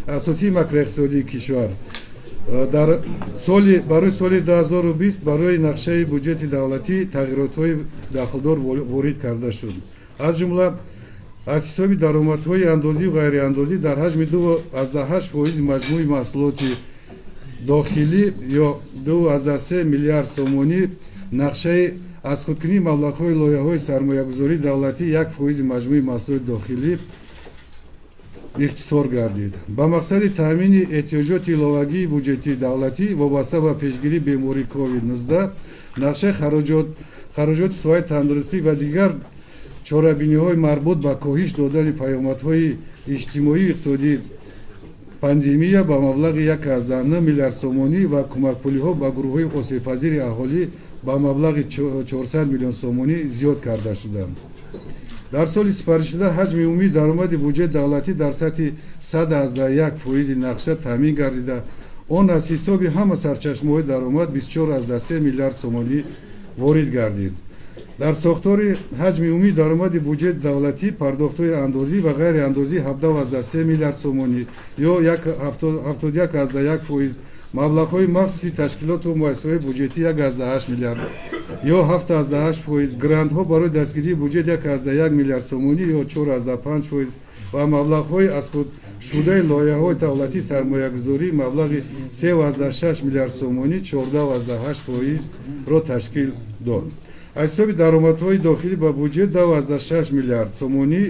асосии макроиқтисодии кишвар барои соли 2020 барои нақшаи бюджети давлатӣ тағйиротҳои дахлдор ворид карда шуд. аз ҷумла аз ҳисоби даромадҳои андозӣ ва ғайриандозӣ дар ҳаҷми 2,8% маҷмӯи маҳсулоти дохилӣ ё 2,3 миллиард сомонӣ нақшаи аз худкунии маблағҳои лоиҳаҳои сармоягузории давлатӣ 1% маҷмӯи маҳсулоти дохилӣ ихтисор гардид. ба мақсади таъмини эҳтиёҷоти иловагии бюджети давлатӣ вобаста ба пешгирии бемории COVID-19 нақшаи хароҷоти соҳаи тандурустӣ ва дигар чорабиниҳои марбут ба коҳиш додани паёмадҳои иҷтимоии иқтисодии пандемия ба маблағи 1,9 миллиард сомонӣ ва кӯмакпулиҳо ба гурӯҳҳои осебпазири аҳолӣ ба маблағи 400 миллион сомонӣ зиёд карда шуданд. дар соли сипаришуда ҳаҷми умумии даромади бюҷети давлатӣ дар сатҳи 100,1% нақша таъмин гардида он аз ҳисоби ҳама сарчашмаҳои даромад 24,3 миллиард сомонӣ ворид гардид. дар сохтори ҳаҷми умумии даромади бюҷети давлатӣ пардохтҳои андозӣ ва ғайриандозӣ 17,3 миллиард сомонӣ ё 71,1%, маблағҳои махсуси ташкилоту муассисаҳои бюҷетӣ 1,8 миллиард ё 7,8%, грантҳо барои дастгирии бюҷет 1,1 миллиард сомонӣ ё 4,5% ва маблағҳои аз худ шудаи лоиҳаҳои давлатии сармоягузорӣ маблағи 3,6 миллиард сомонӣ 14,8%-ро ташкил дод. аз ҳисоби даромадҳои дохилӣ ба бюҷет 2,6 миллиард сомонӣ,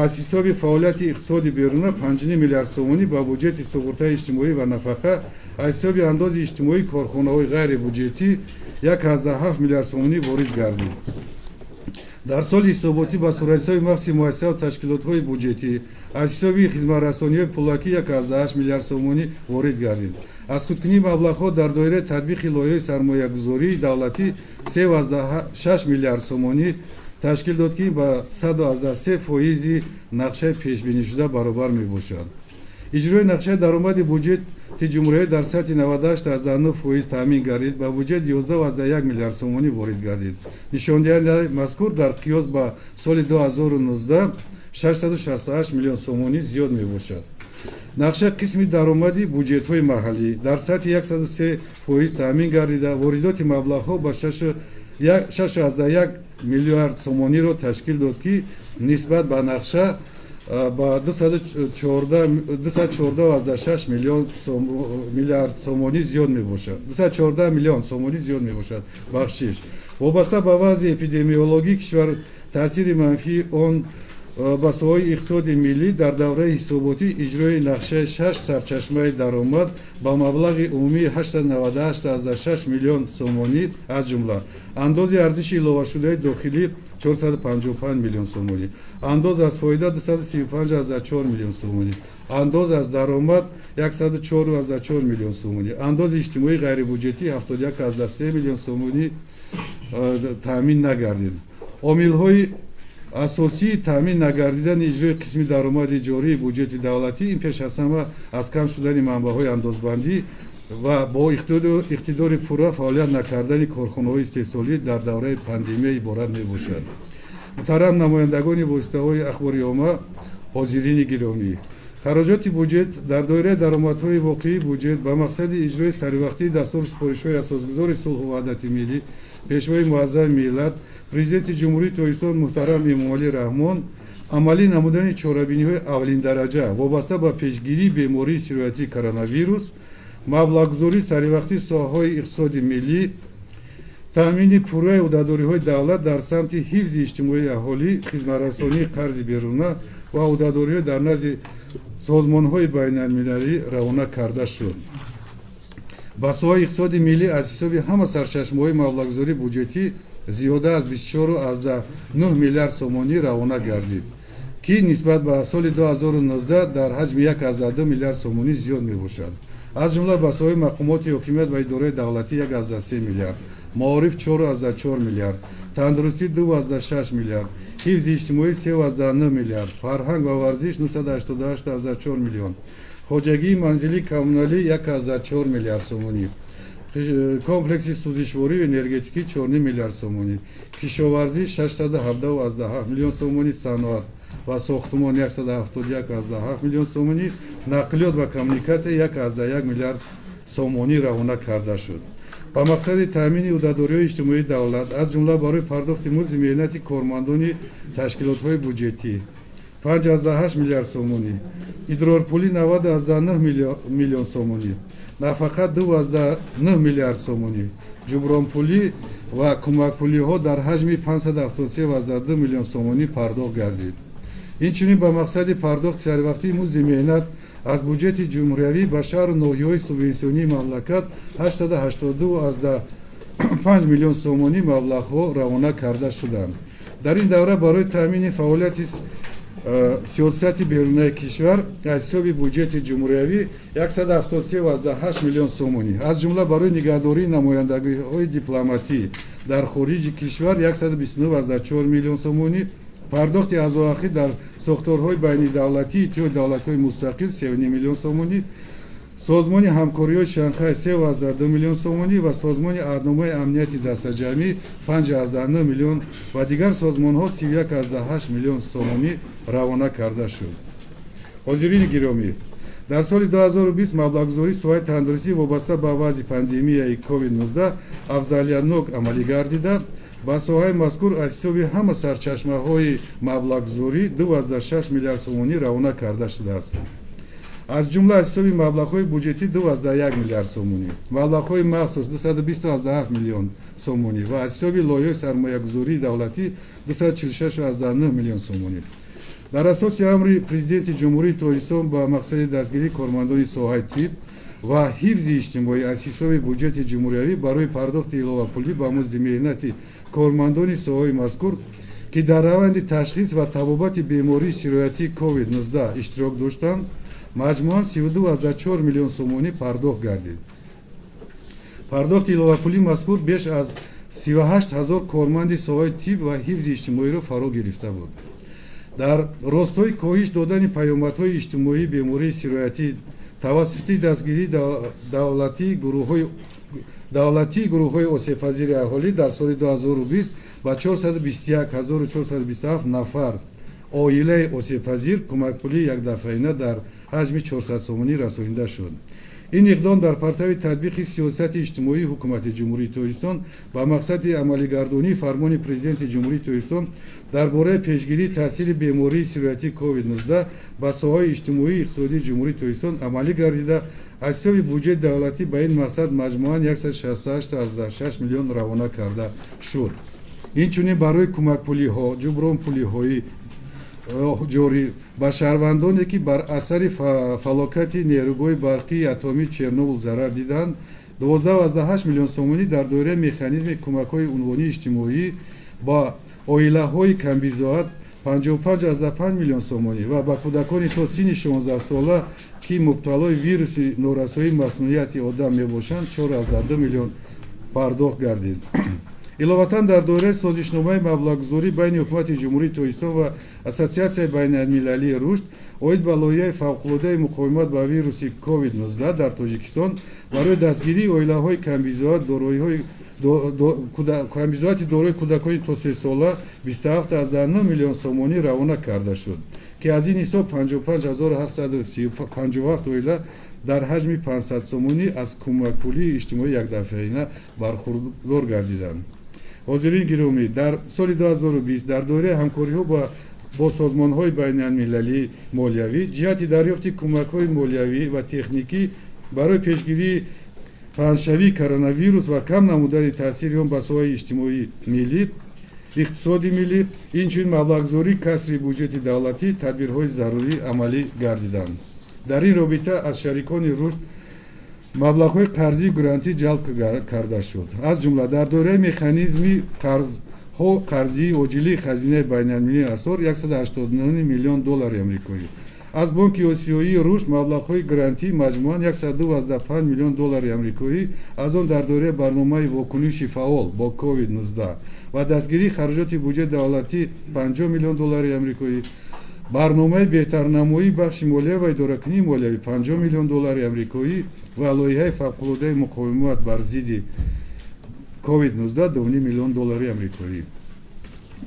аз ҳисоби фаъолияти иқтисоди беруна 5 миллиард сомонӣ ба бюҷети суғуртаи иҷтимоӣ ва нафақа, аз ҳисоби андози иҷтимоии корхонаҳои ғайрибюҷетӣ 1,7 миллиард сомонӣ ворид гардид. дар соли ҳисоботӣ ба суратҳисоби махсуси муассисаҳо ва ташкилотҳои бюҷетӣ аз ҳисоби хизматрасониҳои пулакӣ 1,8 миллиард сомонӣ ворид гардид. аз худкунии маблағҳо дар доираи татбиқи лоиҳаи сармоягузории давлатӣ 3,6 миллиард сомонӣ ташкил дод, ки ба 113% нақшаи пешбинишуда баробар мебошад. иҷрои нақшаи даромади бюҷети ҷумҳурiyya дар сатҳи 98,9% таъмин гардид, ба бюҷет 11,1 миллиард сомонӣ ворид гардид. нишондиҳандаи мазкур дар қиёс ба соли 2019 668 миллион сомонӣ зиёд мебошад. нақшаи қисми даромади бюҷетҳои маҳаллӣ дар сатҳи 103% таъмин гардида воридоти маблағҳо ба 6,1 миллиард сомониро ташкил дод, ки нисбат ба нақша ба 214,6 миллиард сомонӣ зиёд мебошад. 214 миллион сомонӣ зиёд мебошад. бахшиш вобаста ба вазъи эпидемиологии кишвар таъсири манфии он ба соҳаи иқтисоди миллӣ дар давраи ҳисоботӣ иҷрои нақшаи 6 сарчашмаи даромад ба маблағи умумии 898,6 миллион сомонӣ, аз ҷумла андози арзиши иловашудаи дохилӣ 455 миллион сомонӣ, андоз аз фоида 235,4 миллион сомонӣ, андоз аз даромад 104,4 миллион сомонӣ, андози иҷтимоии ғайрибюҷетӣ 71,3 миллион сомонӣ таъмин нагардид. омилҳои асосии таъмин нагардидани иҷрои қисми даромади ҷории бюҷети давлатӣ ин пеш аз ҳама аз кам шудани манбаъҳои андозбандӣ ва бо иқтидори пурра фаъолият накардани корхонаҳои истеҳсолӣ дар давраи пандемия иборат мебошад. муҳтарам намояндагони воситаҳои ахбори omma, ҳозирини гиромӣ, хароҷоти бюҷет дар доираи даромадҳои воқеии бюҷет ба мақсади иҷрои саривақтии дастури супоришҳои асосгузори сулҳу ваҳдати миллӣ пешвои муаззами миллат президенти ҷумҳурии Тоҷикистон муҳтарам Эмомалӣ Раҳмон амалӣ намудани чорабиниҳои аввалиндараҷа вобаста ба пешгирии бемории сироятии коронавирус, маблағгузории саривақтии соҳаҳои иқтисоди миллӣ, таъмини пурраи ӯҳдадориҳои давлат дар самти ҳифзи иҷтимоии аҳолӣ, хизматрасонии қарзи беруна ва ӯҳдадориҳо дар назди созмонҳои байналмилалӣ равона карда шуд. ба соҳаи иқтисоди миллӣ аз ҳисоби ҳама сарчашмаҳои маблағгузории бюҷетӣ зиёда аз 24,9 миллиард сомонӣ равона гардид, ки нисбат ба соли 2019 дар ҳаҷми 1,2 миллиард сомонӣ зиёд мебошад. аз ҷумла ба соҳаи мақомоти ҳокимият ва идораи давлатӣ 1,3 миллиард, маориф 4,4 миллиард, тандурустӣ 2,6 миллиард, ҳифзи иҷтимоӣ 3,9 миллиард, фарҳанг ва варзиш 988,4 миллион, хоҷагии манзилии коммуналӣ 1,4 миллиард сомонӣ, комплекси сӯзишворию энергетикӣ 4 миллиард сомонӣ, кишоварзӣ 617,7 миллион сомонӣ, саноат ва сохтумон 171.7 миллион сомонӣ, нақлиёт ва коммуникатсия 1.1 миллиард сомонӣ равона карда шуд. ба мақсади таъмини ӯҳдадориҳои иҷтимоии давлат аз ҷумла барои пардохти музди меҳнати кормандони ташкилотҳои буҷетӣ 5.8 миллиард сомонӣ, идрорпулӣ 90.9 миллион сомонӣ, нафақа 2.9 миллиард сомонӣ, ҷубронпулӣ ва кӯмакпулиҳо дар ҳаҷми 573.2 миллион сомонӣ пардохт гардид. Инчунин ба мақсади пардохти саривақтии музди меҳнат аз буҷети ҷумҳуриявӣ ба шаҳру ноҳияҳои субвенсионии мамлакат 882.5 миллион сомонӣ маблағҳо равона карда шуданд. дар ин давра барои таъмини фаъолияти сиёсати берунаи кишвар аз ҳисоби буҷети ҷумҳуриявӣ 173.8 миллион сомонӣ, аз ҷумла барои нигаҳдории намояндагиҳои дипломатӣ дар хориҷи кишвар 129.4 миллион сомонӣ, пардохти аъзоахӣ дар сохторҳои байнидавлатии иттиҳоди давлатҳои мустақил 3 миллион сомонӣ, созмони ҳамкориҳои Шанхай 3.2 миллион сомонӣ ва созмони аҳдномаи амнияти дастаҷамӣ 5.9 миллион ва дигар созмонҳо 31.8 миллион сомонӣ равона карда шуд. ҳозирини гиромӣ, дар соли 2020 маблағгузории соҳаи тандурустӣ вобаста ба вазъи пандемияи COVID-19 афзалиятнок амалӣ гардида, ба соҳаи мазкур аз ҳисоби ҳама сарчашмаҳои маблағгузорӣ 2.6 миллиард сомонӣ равона карда шудааст. аз ҷумла аз ҳисоби маблағҳои буҷетӣ 2.1 миллиард сомонӣ, маблағҳои махсус 220.7 миллион сомонӣ ва аз ҳисоби лоиҳаи сармоягузории давлатӣ 246.9 миллион сомонӣ. дар асоси амри президенти ҷумҳурии Тоҷикистон ба мақсади дастгирии кормандони соҳаи тиб ва ҳифзи иҷтимоӣ аз ҳисоби буҷети ҷумҳуриявӣ барои пардохти иловапулӣ ба музди меҳнати кормандони соҳаи мазкур, ки дар раванди ташхис ва табобати бемории сироятии COVID-19 иштирок доштанд, маҷмуан 32.4 миллион сомонӣ пардохт гардид. пардохти иловапулии мазкур беш аз 38 000 корманди соҳаи тиб ва ҳифзи иҷтимоиро фаро гирифта буд. дар ростои коҳиш додани паёмадҳои иҷтимоии бемории сироятӣ тавассути дастгирии давлатии гурӯҳҳои осебпазири аҳолӣ дар соли 2020 ба 421 427 нафар оилаи осебпазир кӯмакпулии якдафаина дар ҳаҷми 400 сомонӣ расонида шуд. ин иқдом дар партави татбиқи сиёсати иҷтимоии ҳукумати ҷумҳурии Тоҷикистон ба мақсади амалигардонии фармони президенти ҷумҳурии Тоҷикистон дар бораи пешгирии таъсири бемории сироятии COVID-19 ба соҳаи иҷтимоии иқтисодии ҷумҳурии Тоҷикистон амалӣ гардида, аз ҳисоби буҷети давлатӣ ба ин мақсад маҷмуан 168.6 миллион равона карда шуд. инчунин барои кӯмакпулиҳо, ҷубронпулиҳои ҷорӣ ба шаҳрвандоне ки бар асари фалокати нерӯгоҳи барқии атомии Чернобыл зарар диданд 12.8 миллион сомонӣ дар доираи механизми кӯмакҳои унвонии иҷтимоӣ ба оилаҳои камбизоат 55.5 миллион сомонӣ ва ба кӯдакони то синни 16 сола ки мубталои вируси норасоии маснуияти одам мебошанд 4.2 миллион пардохт гардид. иловатан дар доираи созишномаи маблағгузорӣ байни ҳукумати ҷумҳурии Тоҷикистон ва Ассотсиатсияи байналмилалии рушд оид ба лоиҳаи фавқулодаи муқовимат ба вируси COVID-19 дар Тоҷикистон барои дастгирии оилаҳои камбизоати дорои кӯдакони то 3 сола 27.9 миллион сомонӣ равона карда шуд, ки аз ин ҳисоб 55757 оила дар ҳаҷми 500 сомонӣ аз кӯмакпулии иҷтимоии якдафаина бархурдор гардиданд. ҳозирини гиромӣ, дар соли 2020 дар доираи ҳамкориҳо бо созмонҳои байналмилалии молиявӣ ҷиҳати дарёфти кӯмакҳои молиявӣ ва техникӣ барои пешгирии паҳншавии коронавирус ва кам намудани таъсири он ба соҳаи иҷтимоии миллӣ, иқтисоди миллӣ, инчунин маблағгузории касри буҷети давлатӣ тадбирҳои зарурӣ амалӣ гардиданд. дар ин робита аз шарикони рушд маблағҳои қарзии грантӣ ҷалб карда шуд. аз ҷумла дар доираи механизми қарзии оҷилии хазинаи байналмилалии асор 189 миллион доллари амрикоӣ, аз бонки осиёии рушд маблағҳои грантӣ маҷмуан 102.5 миллион доллари амрикоӣ, аз он дар доираи барномаи вокуниши фаъол бо COVID-19 ва дастгирии хароҷоти буҷети давлатӣ 50 миллион доллари амрикоӣ, барномаи беҳтарнамоии бахши молия ва идоракунии молиявӣ 50 миллион доллари амрикоӣ ва лоиҳаи фавқулодаи муқовимат бар зидди COVID-19 2 миллион доллари амрикоӣ.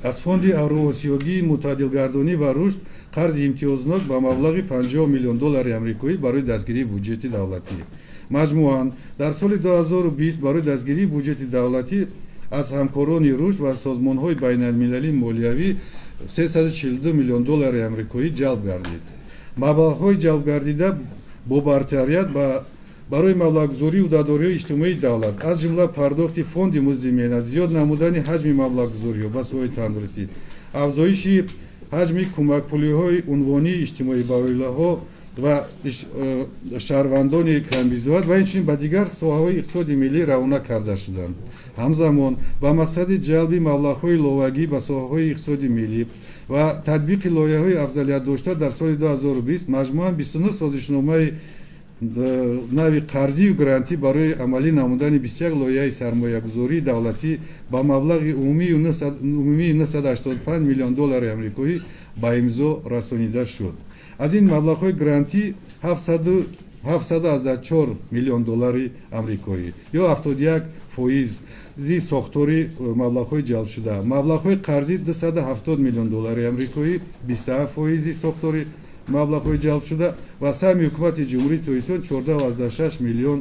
аз фонди авроосиёгии мутаъдилгардонӣ ва рушд қарзи имтиёзнок ба маблағи $50 миллион амрикоӣ барои дастгирии бюджети давлатӣ. маҷмӯан дар соли 2020 барои дастгирии бюджети давлатӣ аз ҳамкорони рушд ва созмонҳои байналмилалии молиявӣ $342 миллион амрикоӣ ҷалб гардид. маблағҳои ҷалбгардида бо бартарият барои маблағгузории удадориҳои иҷтимоии давлат, аз ҷумла пардохти фонди музди меҳнат, зиёд намудани ҳаҷми маблағгузориҳо ба соҳаи тандурустӣ, афзоиши ҳаҷми кӯмакпулиҳои унвонии иҷтимоӣ ба оилаҳо ва шаҳрвандони камбизоат ва инчунин ба дигар соҳаҳои иқтисоди миллӣ равона карда шуданд. ҳамзамон ба мақсади ҷалби маблағҳои иловагӣ ба соҳаҳои иқтисоди миллӣ ва татбиқи лоиҳаҳои афзалиятдошта дар соли 2020 маҷмӯан 29 созишномаи нави қарзию грантӣ барои амалӣ намудани 21 лоиҳаи сармоягузории давлатӣ ба маблағи умумии $985 миллион амрикоӣ ба имзо расонида шуд. аз ин маблағҳои грантӣ $714 миллион амрикоӣ ё 71% сохтори маблағҳои ҷалбшуда, маблағҳои қарзӣ $270 миллион амрикоӣ 27% сохтори маблағҳои ҷалбшуда ва саҳми ҳукумати ҷумҳурии Тоҷикистон $14.6 миллион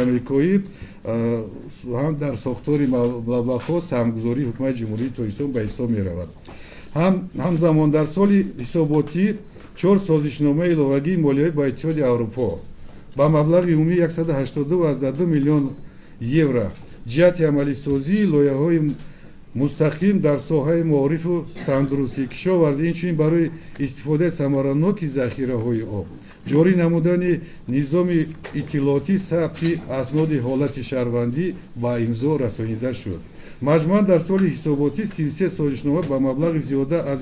амрикоӣ ҳам дар сохтори маблағҳо саҳмгузории ҳукумати ҷумҳурии Тоҷикистон ба ҳисоб меравад. ҳамзамон дар соли ҳисоботӣ 4 созишномаи иловагии молиявӣ ба Иттиҳоди Аврупо ба маблағи умумии €182 миллион ҷиҳати амалисозии лоиҳаҳои мустақим дар соҳаи маорифу тандурустӣ, кишоварзӣ, инчунин барои истифодаи самараноки захираҳои об, ҷорӣ намудани низоми иттилоотӣ, сабти асноди ҳолати шаҳрвандӣ ба имзо расонида шуд. маҷмӯан дар соли ҳисоботӣ 33 созишнома ба маблағи зиёда аз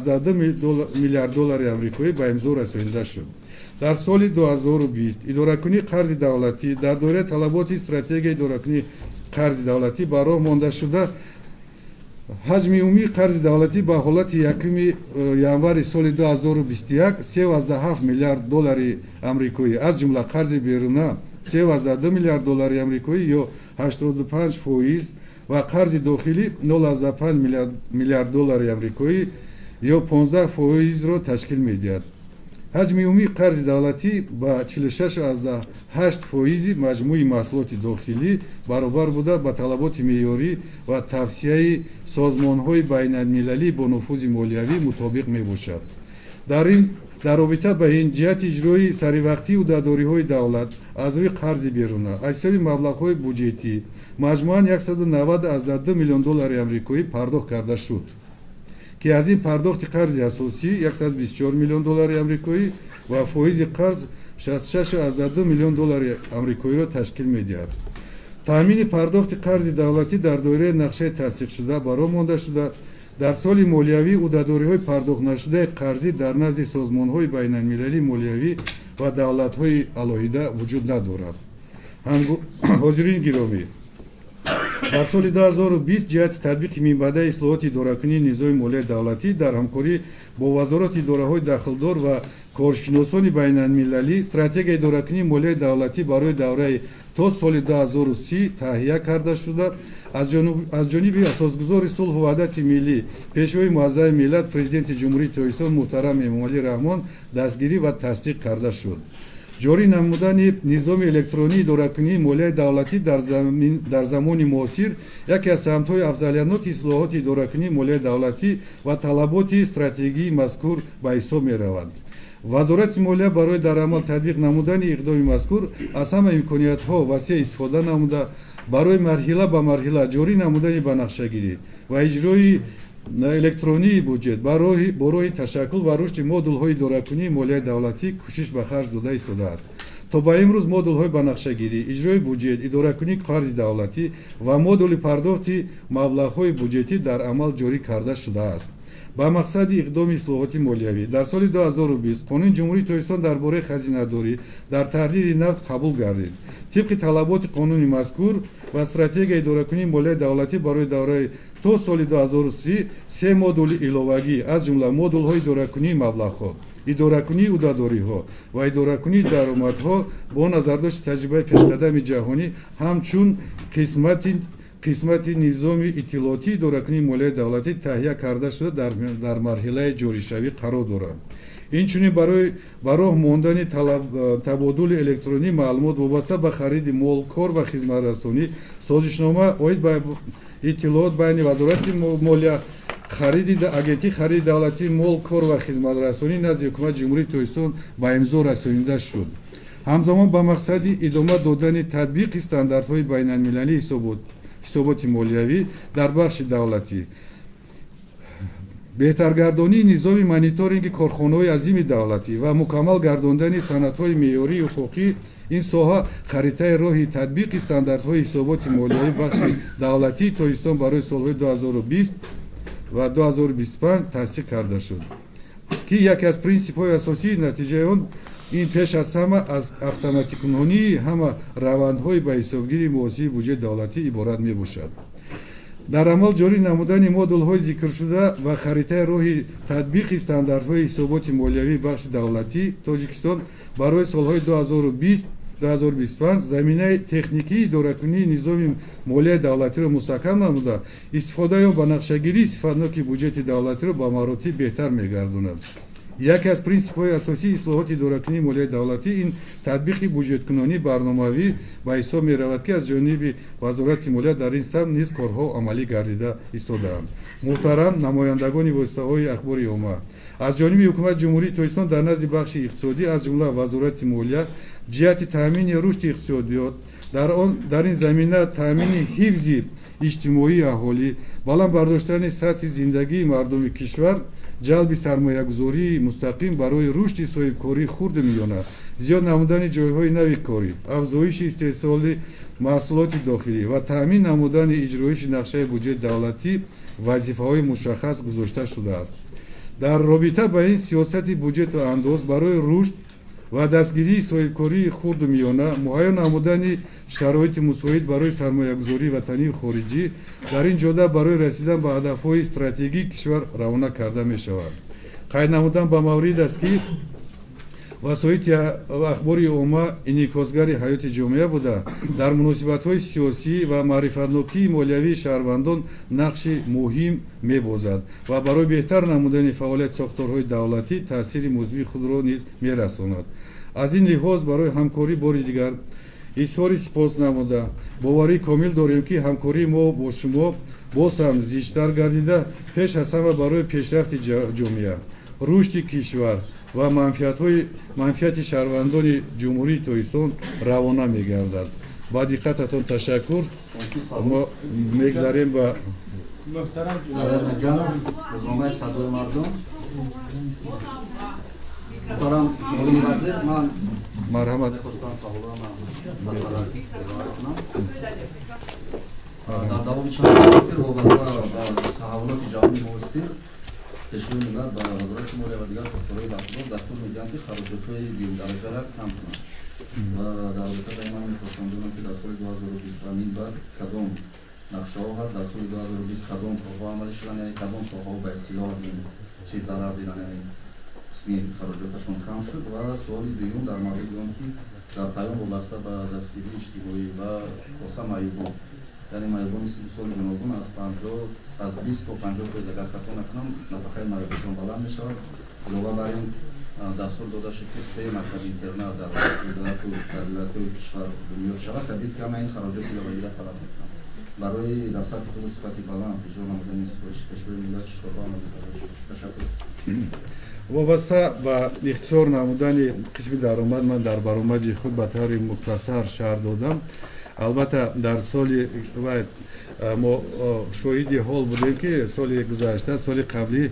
$1.2 миллиард амрикоӣ ба имзо расонида шуд. дар соли 2020 идоракунии қарзи давлатӣ дар доираи талаботи стратегияи идоракунии қарзи давлатӣ ба роҳ монда шуда ҳаҷми умумии қарзи давлатӣ ба ҳолати 1 январи соли 2021 $3.7 миллиард амрикоӣ, аз ҷумла қарзи беруна $3.2 миллиард амрикоӣ ё 85% ва қарзи дохилӣ $0.5 миллиард амрикоӣ ё 15%-ро ташкил медиҳад. ҳаҷми умумии қарзи давлатӣ ба 46.8% маҷмӯи маҳсулоти дохилӣ баробар буда ба талаботи меъёрӣ ва тавсияи созмонҳои байналмилалӣ бо нуфузи молиявӣ мутобиқ мебошад. дар робита ба ин ҷиҳати иҷрои саривақтии удадориҳои давлат аз рӯи қарзи беруна аз ҳисоби маблағҳои бюҷетӣ маҷмӯан $190 миллион амрикоӣ пардохт карда шуд, ки аз ин пардохти қарзи асосӣ $124 миллион амрикоӣ ва фоизи қарз $66.2 миллион амрикоиро ташкил медиҳад. таъмини пардохти қарзи давлатӣ дар доираи нақшаи тасдиқшуда ба роҳ монда шуда дар соли молиявӣ удадориҳои пардохтнашудаи қарзӣ дар назди созмонҳои байналмилалии молиявӣ ва давлатҳои алоҳида вуҷуд надорад. ҳозирини гиромӣ, дар соли 2020 ҷиҳати татбиқи минбаъдаи ислоҳоти идоракунии низоми молияи давлатӣ дар ҳамкорӣ бо вазороти идораҳои дахлдор ва коршиносони байналмилалӣ стратегияи идоракунии молияи давлатӣ барои давраи то соли 2030 таҳия карда шуда аз ҷониби асосгузори сулҳу ваҳдати миллӣ пешвои муаззами миллат президенти ҷумҳурии Тоҷикистон муҳтарам Эмомалӣ Раҳмон дастгирӣ ва тасдиқ карда шуд. ҷорӣ намудани низоми электронии идоракунии молияи давлатӣ дар замони муосир яке аз самтҳои афзалияноки ислоҳоти идоракунии молияи давлатӣ ва талаботи стратегии мазкур ба ҳисоб меравад. вазорати молия барои дар амал татбиқ намудани иқдоми мазкур аз ҳама имкониятҳо васеъ истифода намуда барои марҳила ба марҳила ҷорӣ намудани банақшагирӣ ва иҷрои электронии бюджет бо роҳи ташаккул ва рушди модулҳои идоракунии молияи давлатӣ кӯшиш ба харҷ дода истодааст. то ба имрӯз модулҳои банақшагирӣ, иҷрои бюджет, идоракунии қарзи давлатӣ ва модули пардохти маблағҳои бюҷетӣ дар амал ҷорӣ карда шудааст. ба мақсади иқдоми ислоҳоти молиявӣ дар соли 2020 қонуни ҷумҳурии Тоҷикистон дар бораи хазинадорӣ дар таҳрири нафт қабул гардид. тибқи талаботи қонуни мазкур ва стратегияи идоракунии молияи давлатӣ барои давраи то соли 2030 се модули иловагӣ аз ҷумла модулҳои идоракунии маблағҳо, идоракунии удадориҳо ва идоракунии даромадҳо бо назардошти таҷрибаи пешқадами ҷаҳонӣ ҳамчун қисмати низоми иттилоотии идоракунии молияи давлатӣ таҳия карда шуда дар марҳилаи ҷоришавӣ қарор дорад. Инчунин барои ба роҳ мондани табодули электронии маълумот вобаста ба хариди мол, кор ва хизматрасонӣ созишнома оид ба иттилоот байни вазорати молия, агентии хариди давлатии мол, кор ва хизматрасонӣ назди ҳукумати ҷумҳурии Тоҷикистон ба имзо расонида шуд. ҳамзамон ба мақсади идома додани татбиқи стандартҳои байналмилалии ҳисоботи молиявӣ дар бахши давлатӣ, беҳтаргардонии низоми мониторинги корхонаҳои азими давлатӣ ва мукаммал гардондани санадҳои меъёрии ҳуқуқии ин соҳа харитаи роҳи татбиқи стандартҳои ҳисоботи молиявии бахши давлатии Тоҷикистон барои солҳои 2020 ва 2025 тасдиқ карда шуд, ки яке аз принсипҳои асосии натиҷаи он ин пеш аз ҳама аз автоматикунонии ҳама равандҳои ба ҳисобгирии муосиби буҷети давлатӣ иборат мебошад. дар амал ҷорӣ намудани модулҳои зикршуда ва харитаи роҳи татбиқи стандартҳои ҳисоботи молиявии бахши давлатии Тоҷикистон барои солҳои 2020-2025 заминаи техникии идоракунии низоми молияи давлатиро мустаҳкам намуда, истифодаи он ба нақшагирии сифатноки буҷети давлатиро ба маротиб беҳтар мегардонад. яке аз принсипҳои асосии ислоҳоти идоракунии молияи давлатӣ ин татбиқи буҷеткунонии барномавӣ ба ҳисоб меравад, ки аз ҷониби вазорати молия дар ин самт низ корҳо амалӣ гардида истодаанд. муҳтарам намояндагони воситаҳои ахбори омма, аз ҷониби ҳукумати ҷумҳурии Тоҷикистон дар назди бахши иқтисодӣ аз ҷумла вазорати молия ҷиҳати таъмини рушди иқтисодиёт, дар ин замина таъмини ҳифзи иҷтимоии аҳолӣ, баланд бардоштани сатҳи зиндагии мардуми кишвар, ҷалби сармоягузории мустақим барои рушди соҳибкории хурду миёна, зиёд намудани ҷойҳои нави корӣ, афзоиши истеҳсоли маҳсулоти дохилӣ ва таъмин намудани иҷроиши нақшаи буҷети давлатӣ вазифаҳои мушаххас гузошта шудааст. дар робита ба ин сиёсати буҷету андоз барои рушд ва дастгирии соҳибкории хурду миёна, муҳайё намудани шароити мусоид барои сармоягузории ватании хориҷӣ дар ин ҷода барои расидан ба ҳадафҳои стратегии кишвар равона карда мешавад. қайд намудан ба маврид аст, ки васоити ахбори омма инъикосгари ҳаёти ҷомеа буда, дар муносибатҳои сиёсӣ ва маърифатнокии молиявии шаҳрвандон нақши муҳим мебозад ва барои беҳтар намудани фаъолияти сохторҳои давлатӣ таъсири мусбии худро низ мерасонад. аз ин лиҳоз барои ҳамкорӣ бори дигар изҳори сипос намуда, боварии комил дорем, ки ҳамкории мо бо шумо боз ҳам зиштар гардида, пеш аз ҳама барои пешрафти ҷомеа, рушди кишвар ва манфиати шаҳрвандони ҷумҳурии Тоҷикистон равона мегардад. ба диққататон ташаккур. мо мегзарем ба روزنامه صدای مردم. محترم معاون وزیر، من مرحمت می‌خواستم سوالام در دوام چند روز وابسته به تحولات جهانی معاصر کشور ملت به وزارت مالیه و دیگر ساختارهای دستور می‌دهند که خراجات‌های بی‌مدرجه را کم کنند. و در رابطه با این من می‌خواستم بدونم که در سال 2025 بعد کدام نقشه‌ها هست، در سال 2020 کدام کارها عملی شدن، یعنی کدام ساحه‌ها به اصطلاح این چیز ضرر دیدن، یعنی قسمی خراجاتشون کم شد. و سوال دوم در مورد اون که در پیام وابسته به دستگیری اجتماعی و خاصه معیوبان، یعنی معیوبان سال گوناگون از 20 تا 50 فیصد اگر خطا نکنم نفقه معیوبشون بلند می‌شود. علاوه بر این دستور داده شد که 3 مکتب اینترنت در ولایت‌های کشور بنیاد شود تا 20 کم این خراجات را بگیرد طلب می‌کنم. برای در سطح خوب صفت بلند اجرا نمودن کشور ملت چیکارها عملی شد؟ تشکر. وابسته به اختصار نمودن قسم درآمد من در برآمد خود به طور مختصر شرح دادم. البته در سال ما شاهد حال بودیم که سال گذشته، سال قبلی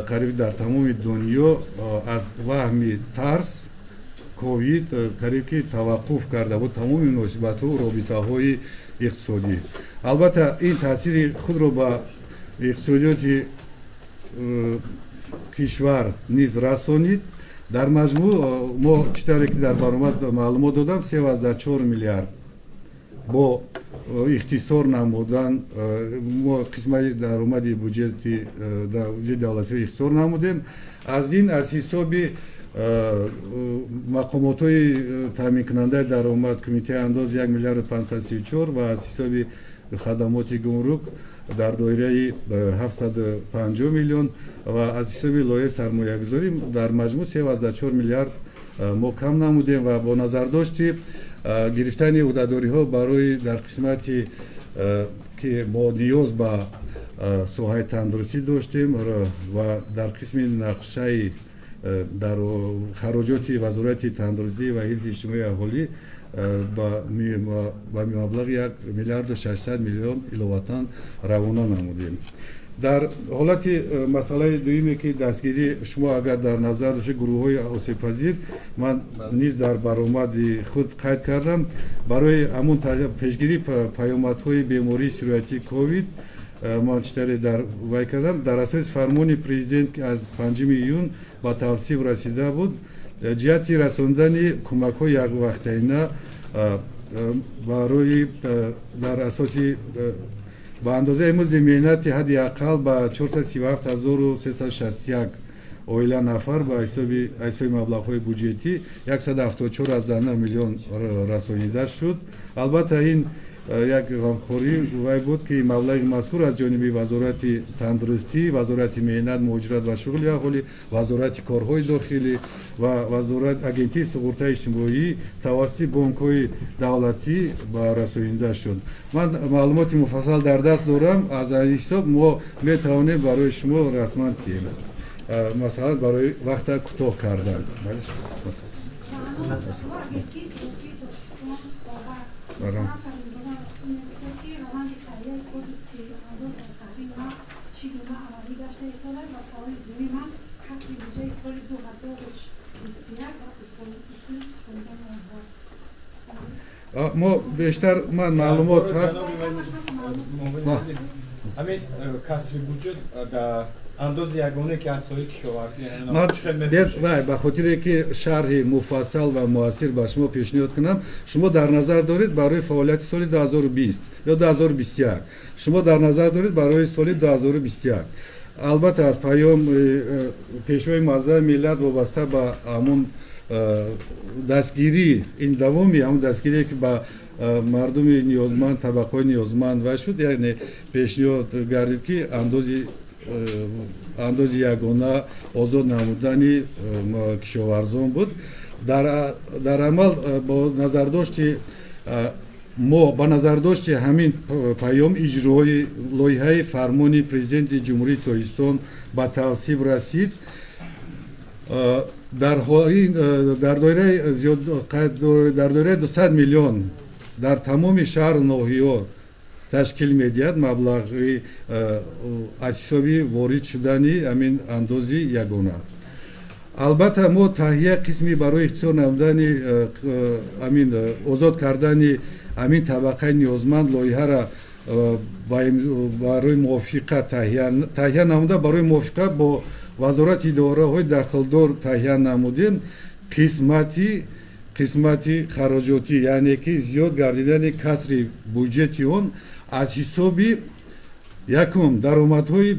قریب در تمام دنیا از وهمی ترس کووید قریب که توقف کرده بود تمام مناسبات و رابطه های اقتصادی. البته این تاثیر خود رو به اقتصادیات کشور نیز رسانید. در مجموع ما چطوری که در برآمد معلومات دادم 3.4 میلیارد با اختصار نمودن ما قسمت درآمد بودجت دولتی را اختصار نمودیم. از این از حساب مقامات های تامین کننده درآمد کمیته انداز 1 میلیارد 534 و از حساب хадамоти гумрук дар доираи 750 миллион ва аз ҳисоби лоиҳаи сармоягузорӣ дар маҷмӯъ 3,4 миллиард мо кам намудем ва бо назардошти гирифтани уҳдадориҳо барои дар қисмати ки мо ниёз ба соҳаи тандурустӣ доштем ва дар қисми нақшаи дар хароҷоти вазорати тандурустӣ ва ҳифзи иҷтимоии аҳолӣ ба маблағи 1 миллиарду 600 миллион иловатан равона намудем. дар ҳолати масъалаи дуюме ки дастгирӣ шумо агар дар назар дошед гурӯҳҳои осебпазир ман низ дар баромади худ қайд кардам барои ҳамун пешгирии паёмадҳои бемории сироятии ковид ман читаре дар вай кардам дар асоси фармони президент ки аз 5 июн ба тавсиб расида буд ҷиҳати расондани кӯмакҳои яквақтаина барои дар асоси ба андозаи музди меҳнати ҳадди аққал ба 437361 оила нафар ба ҳисоби маблағҳои буҷетӣ 174,9 миллион расонида шуд. Албатта ин як ғамхорӣ вай буд ки маблағи мазкур аз ҷониби вазорати тандурустӣ, вазорати меҳнат, муҳоҷират ва шуғли аҳолӣ, вазорати корҳои дохилӣ ва агентии суғуртаи иҷтимоӣ тавассути бонкҳои давлатӣ ба расонида шуд. Ман маълумоти муфассал дар даст дорам. Аз ин ҳисоб мо метавонем барои шумо расман кием масалан барои вақта кӯтоҳ кардан. мо бештар ман маълумот ҳаст ҳамин касри буҷет дар андози ягоне ки аз соҳаи кишовардӣ ба хотире ки шарҳи муфассал ва муассир ба шумо пешниҳод кунам шумо дар назар доред барои фаъолияти соли 2020 ё 2021 шумо дар назар доред барои соли 2021 албатта аз паём пешвои муаззаи миллат вобаста ба ҳамун дастгирӣ ин давоми ҳамун дастгирие ки ба мардуми ниёзманд табақаҳои ниёзманд ва шуд яъне пешниҳод гардид ки андози ягона озод намудани кишоварзон буд. Дар амал бо назардошти мо ба назардошти ҳамин паём иҷрои лоиҳаи фармони президенти ҷумҳурии Тоҷикистон ба тавсиб расид. дар доираи 200 миллион дар тамоми шаҳру ноҳиё ташкил медиҳад маблағи аз ҳисоби ворид шудани ҳамин андози ягона. албатта мо таҳия қисми барои ихтисор намудани ҳамин озод кардани ҳамин табақаи ниёзманд лоиҳара барои мувофиқа таҳия намуда барои мувофиқа бо вазорати идораҳои дахлдор таҳия намудем қисмати хароҷотӣ яъне ки зиёд гардидани касри буҷети он аз ҳисоби якум даромадҳои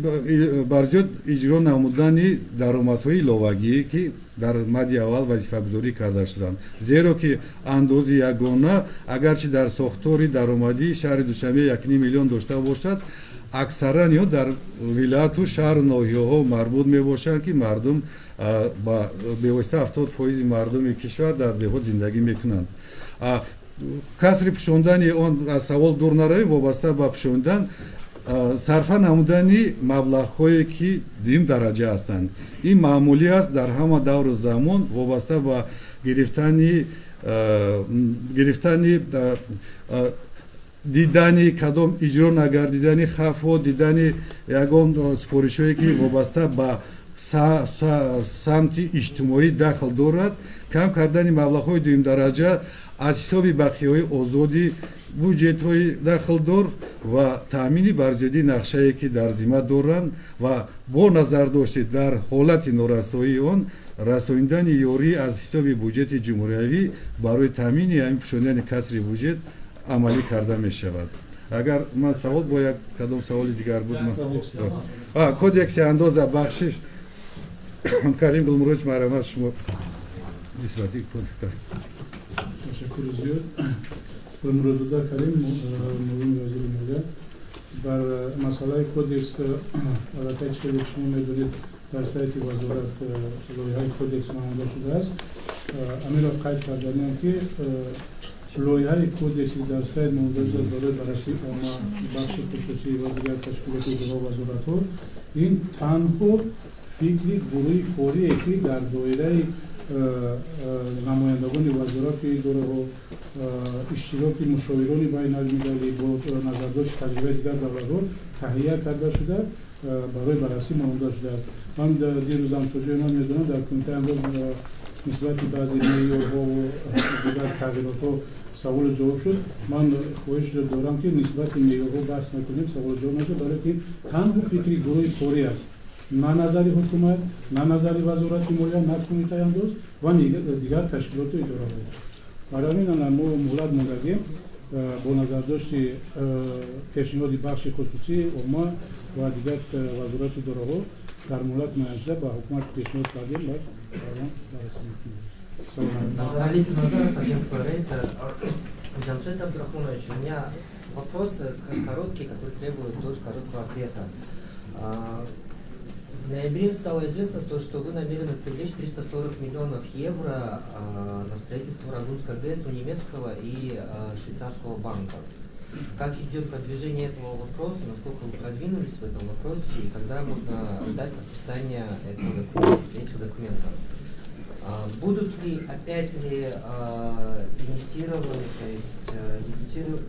барзиёд иҷро намудани даромадҳои иловагӣ ки дар мадди аввал вазифагузорӣ карда шуданд зеро ки андози ягона агарчи дар сохтори даромадии шаҳри Душанбе 1,5 миллион дошта бошад аксаран ё дар вилояту шаҳру ноҳияҳо марбут мебошанд ки мардум ба бевосита 70% мардуми кишвар дар деҳот зиндагӣ мекунанд. касри пӯшондани он аз савол дур наравем вобаста ба пӯшондан сарфа намудани маблағҳое ки дуюм дараҷа ҳастанд ин маъмулӣ аст дар ҳама давру замон вобаста ба гирифтани дидани кадом иҷро нагардидани хавфҳо дидани ягон супоришҳое ки вобаста ба самти иҷтимоӣ дахл дорад кам кардани маблағҳои дуюмдараҷа аз ҳисоби бақияҳои озоди буҷетҳои дахлдор ва таъмини барзиёдӣ нақшае ки дар зимма доранд ва бо назардошти дар ҳолати норасоии он расонидани ёрӣ аз ҳисоби буҷети ҷумҳуриявӣ барои таъмини ҳамин пӯшондани касри буҷет амалӣ карда мешавад. агар ман савол бо як кадом саволи дигар буд кодекси андоза бахшиш Карим Гулмуроевич марҳамат шумо нисбати ташаккури зиёд. امروزوده کردیم موین وزیر مالیه بر مسئله کودکس البته که شما میدونید در سایت وزارت لایحه کودکس نموده شده است امیر را قید کردیم که لایحه کودکس در سایت نموده شده برای بررسی عامه بخش خصوصی و دیگر تشکیلات گروه وزارت ها این تنها فکری گروه کاری که در دایره نمایندگان وزارت دوره و اشتراک مشاوران بین المللی با نظرداشت تجربه دیگر دولت‌ها تهیه کرده شده برای بررسی مانده شده است. من دیروز هم توجیه می‌دونم در کمیته امروز نسبت بعضی معیارها و دیگر تغییرات‌ها سوال جواب شد. من خواهش دارم که نسبت معیارها بحث نکنیم، سوال جواب نشه، برای که تنها فکری گروه کاری است. نه نظری حکومت، نه نظری وزارت مالیه، نه کمیته انداز و دیگر تشکیلات اداره بود. برای این ما مهلت می‌دهیم با نظرداشت پیشنهاد بخش خصوصی عامه و دیگر وزارت اداره ها در مهلت معین با حکومت پیشنهاد کردیم و بررسی می‌کنیم. Алик Назаров, агентство Рейтер. Джамшед Абдрахманович, у меня вопрос короткий, который требует тоже короткого ответа. В ноябре стало известно то, что вы намерены привлечь 340 миллионов евро на строительство Рагунской ГЭС у немецкого и швейцарского банка. Как идет продвижение этого вопроса, насколько вы продвинулись в этом вопросе и когда можно ждать подписания этих документов? Будут ли опять ли инвестированы,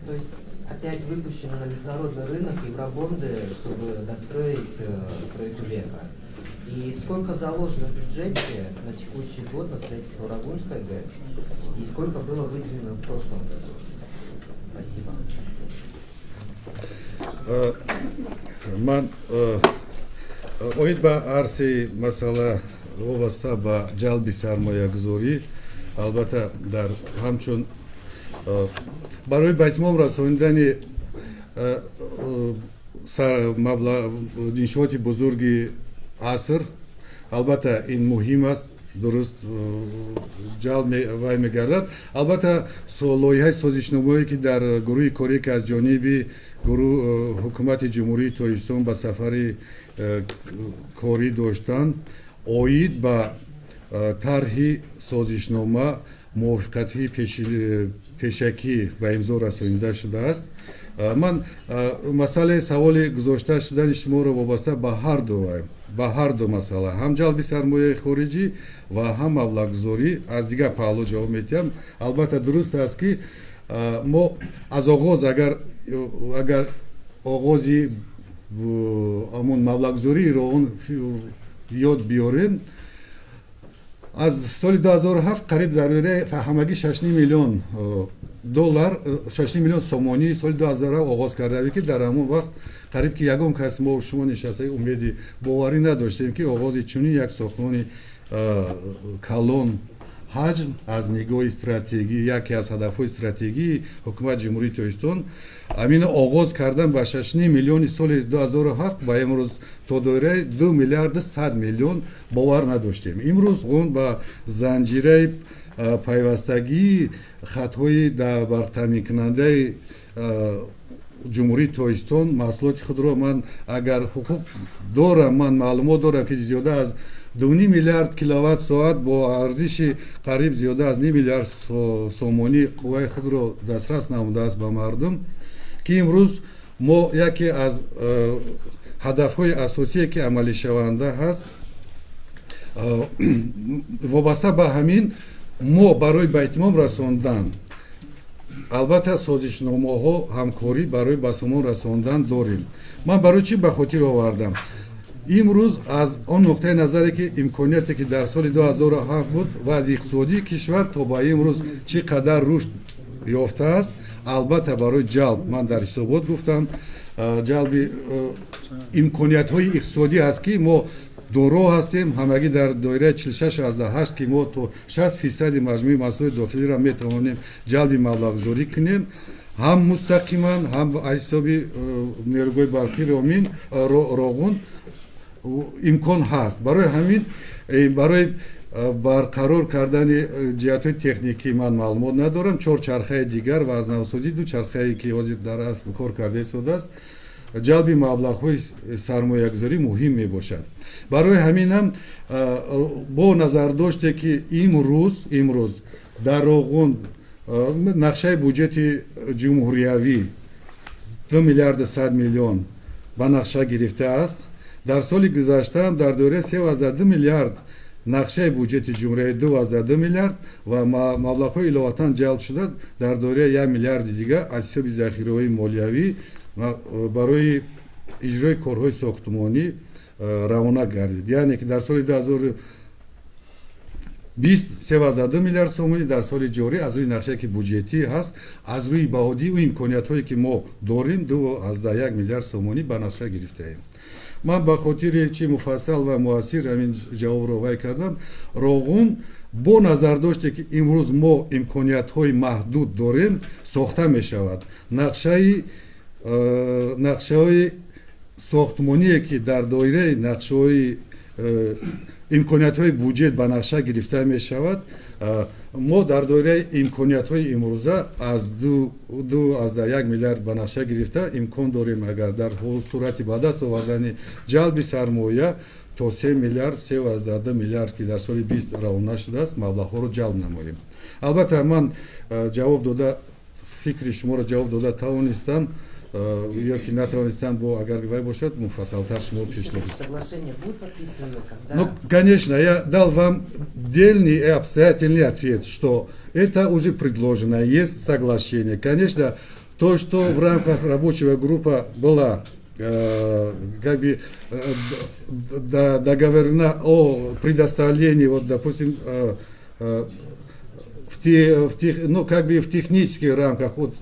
то есть опять выпущены на международный рынок евробонды, чтобы достроить стройку века? И сколько заложено в бюджете на текущий год на строительство Рагунской ГЭС? И сколько было выделено в прошлом году? Спасибо. من اوید با عرصه مسئله وابسته به جلب سرمایه گذاری البته در همچون برای به اتمام رساندن انشاءات بزرگ عصر البته این مهم است درست جلب وای میگردد البته لایحه سازشنامه‌ای که در گروه کاری که از جانب گروه حکومت جمهوری تاجیکستان به سفر کاری داشتند اوید به طرح سازشنامه موافقتی پیشکی به امضا رسانیده شده است. من مسئله سوال گذاشته شدن شما را وابسته به هر دو مسئله هم جلب سرمایه خارجی و هم مبلغ‌گذاری از دیگر پهلو جواب میدم. البته درست است که ما از آغاز اگر آغازی همون مبلغ‌گذاری را یاد بیاریم از سال 2007 قریب در دوره همگی 6 میلیون دلار 6 میلیون سومانی سال 2000 آغاز کرده بود که در همون وقت قریب که یگام کس ما و شما نشسته امیدی باوری نداشتیم که آغاز چنین یک ساختمان کلان حجم از نگاه استراتژی یکی از هدف‌های استراتژی حکومت جمهوری تاجیکستان امین آغاز کردن با 6 میلیون سال 2007 با امروز تا دوره 2 میلیارد 100 میلیون باور نداشتیم. امروز اون با زنجیره پیوستگی خطهای در تامین کننده جمهوری تاجیکستان محصولات خود را من اگر حقوق دارم من معلومات دارم که زیاده از 2.5 میلیارد کیلووات ساعت با ارزش قریب زیاده از 2 میلیارد سومانی قوای خود را دسترس نموده است به مردم که امروز ما یکی از هدف‌های اساسی که عملی شونده هست وابسته به همین ما برای به اتمام رساندن البته سازشنامه‌ها همکاری برای به ثمر رساندن داریم. من برای چی به خاطر آوردم امروز از آن نقطه نظری که امکانیتی که در سال 2007 بود وضع اقتصادی کشور تا به امروز چقدر رشد یافته است البته برای جلب من در حسابات گفتم جلب امکانیت های اقتصادی است که ما دورو هستیم همگی در دایره 46.8 که ما تو 60% مجموع محصولات داخلی را میتوانیم جلب مبلغ گذاری کنیم هم مستقیما هم به حساب نیروی برقی راغون امکان هست. برای همین برای барқарор кардани ҷиҳатҳои техникӣ ман маълумот надорам. чорчархаи дигар ва азнавсозӣ дучархае ки ҳозир дар асл кор карда истодааст ҷалби маблағҳои сармоягузорӣ муҳим мебошад. барои ҳаминам бо назардоште ки имрӯз дар Оғун нақшаи буҷети ҷумҳуриявӣ 2 миллиард 100 миллион ба нақша гирифтааст. дар соли гузаштаам дар дораи 3,2 миллиард нақшаи буҷети ҷумҳуриявӣ 2,2 миллиард ва маблағҳои иловатан ҷалб шуда дар дораи 1 миллиарди дигар аз ҳисоби захираҳои молиявӣ барои иҷрои корҳои сохтмонӣ равона гардид. яъне ки дар соли 2020 3,2 миллиард сомонӣ, дар соли ҷорӣ аз рӯи нақшае ки буҷетӣ ҳаст, аз рӯи баҳодию имкониятҳое ки мо дорем 2,1 миллиард сомонӣ ба нақша гирифтаем. ман ба хотири чи муфассал ва муассир ҳамин ҷавобро вай кардам. Роғун бо назардоште ки имрӯз мо имкониятҳои маҳдуд дорем сохта мешавад. нақшаҳои сохтмоние ки дар доираи нақшаҳои имкониятҳои буҷет ба нақша гирифта мешавад, мо дар доираи имкониятҳои имрӯза аз 2,1 миллиард ба нақша гирифта имкон дорем агар дар сурати ба даст овардани ҷалби сармоя то 3 миллиард 3,2 миллиард ки дар соли 20 равона шудааст маблағҳоро ҷалб намоем. албатта ман ҷавоб дода фикри шуморо ҷавоб дода тавонистам ё ки натавонистам, бо агар вай бошад муфассалтар шумо пешниҳод. Соглашение будет подписано, когда... Ну, конечно, я дал вам дельный и обстоятельный ответ, что это уже предложено, есть соглашение. Конечно, то, что в рамках рабочего группы была как бы договорена о предоставлении, вот, допустим, ну, как бы в технических рамках, вот,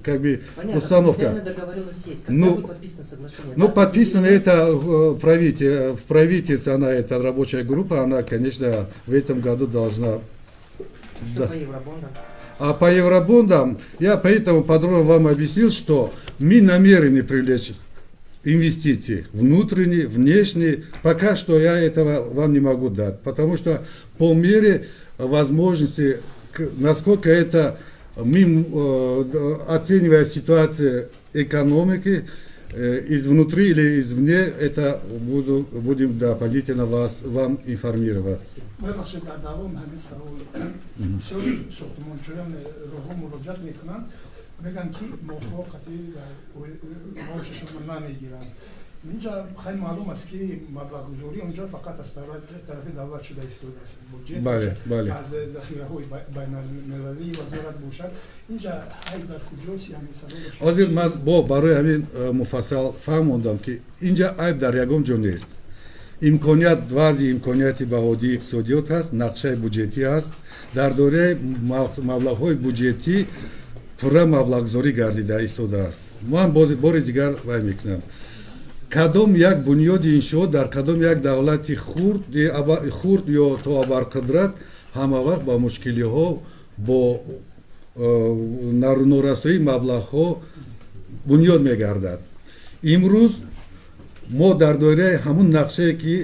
как бы Понятно, установка. Договоренность есть. Когда Ну, будет подписано соглашение? Ну, Да, подписано или- это в правительстве, она, эта рабочая группа, она, конечно, в этом году должна... Что Да. по евробондам? А по евробондам, я поэтому подробно вам объяснил, что мы намерены привлечь инвестиции внутренние, внешние. Пока что я этого вам не могу дать, потому что по мере возможности, насколько это, мы, оценивая ситуацию экономики, изнутри или извне, это будем дополнительно вам информировать. ببخشید در دوام همین سوال ساختمانچیان راهو مراجعت میکنن بگن که ماه‌ها قطعی معاششون نمیگیرن. اینجا خیلی معلوم است که مبلغ گذاری اونجا فقط از طرف دولت شده ایستاده است. بودجه بله، بله. از ذخیره‌های بین المللی وزارت باشد. اینجا عیب در کجاست؟ یعنی سوالش ҳозир ман барои ҳамин муфассал фаҳмондам ки инҷа айб дар ягон ҷо нест. имконият вазъи имконияти баҳодии иқтисодиёт ҳаст, нақшаи буҷетӣ ҳаст. дар дораи маблағҳои буҷетӣ пурра маблағгузорӣ гардида истодааст. ман бори дигар вай мекунам. кадом як бунёди иншоот дар кадом як давлати хурд ё то абарқудрат ҳамавақт ба мушкилиҳо бо норасоии маблағҳо бунёд мегардад. имрӯз мо дар доираи ҳамун нақшае ки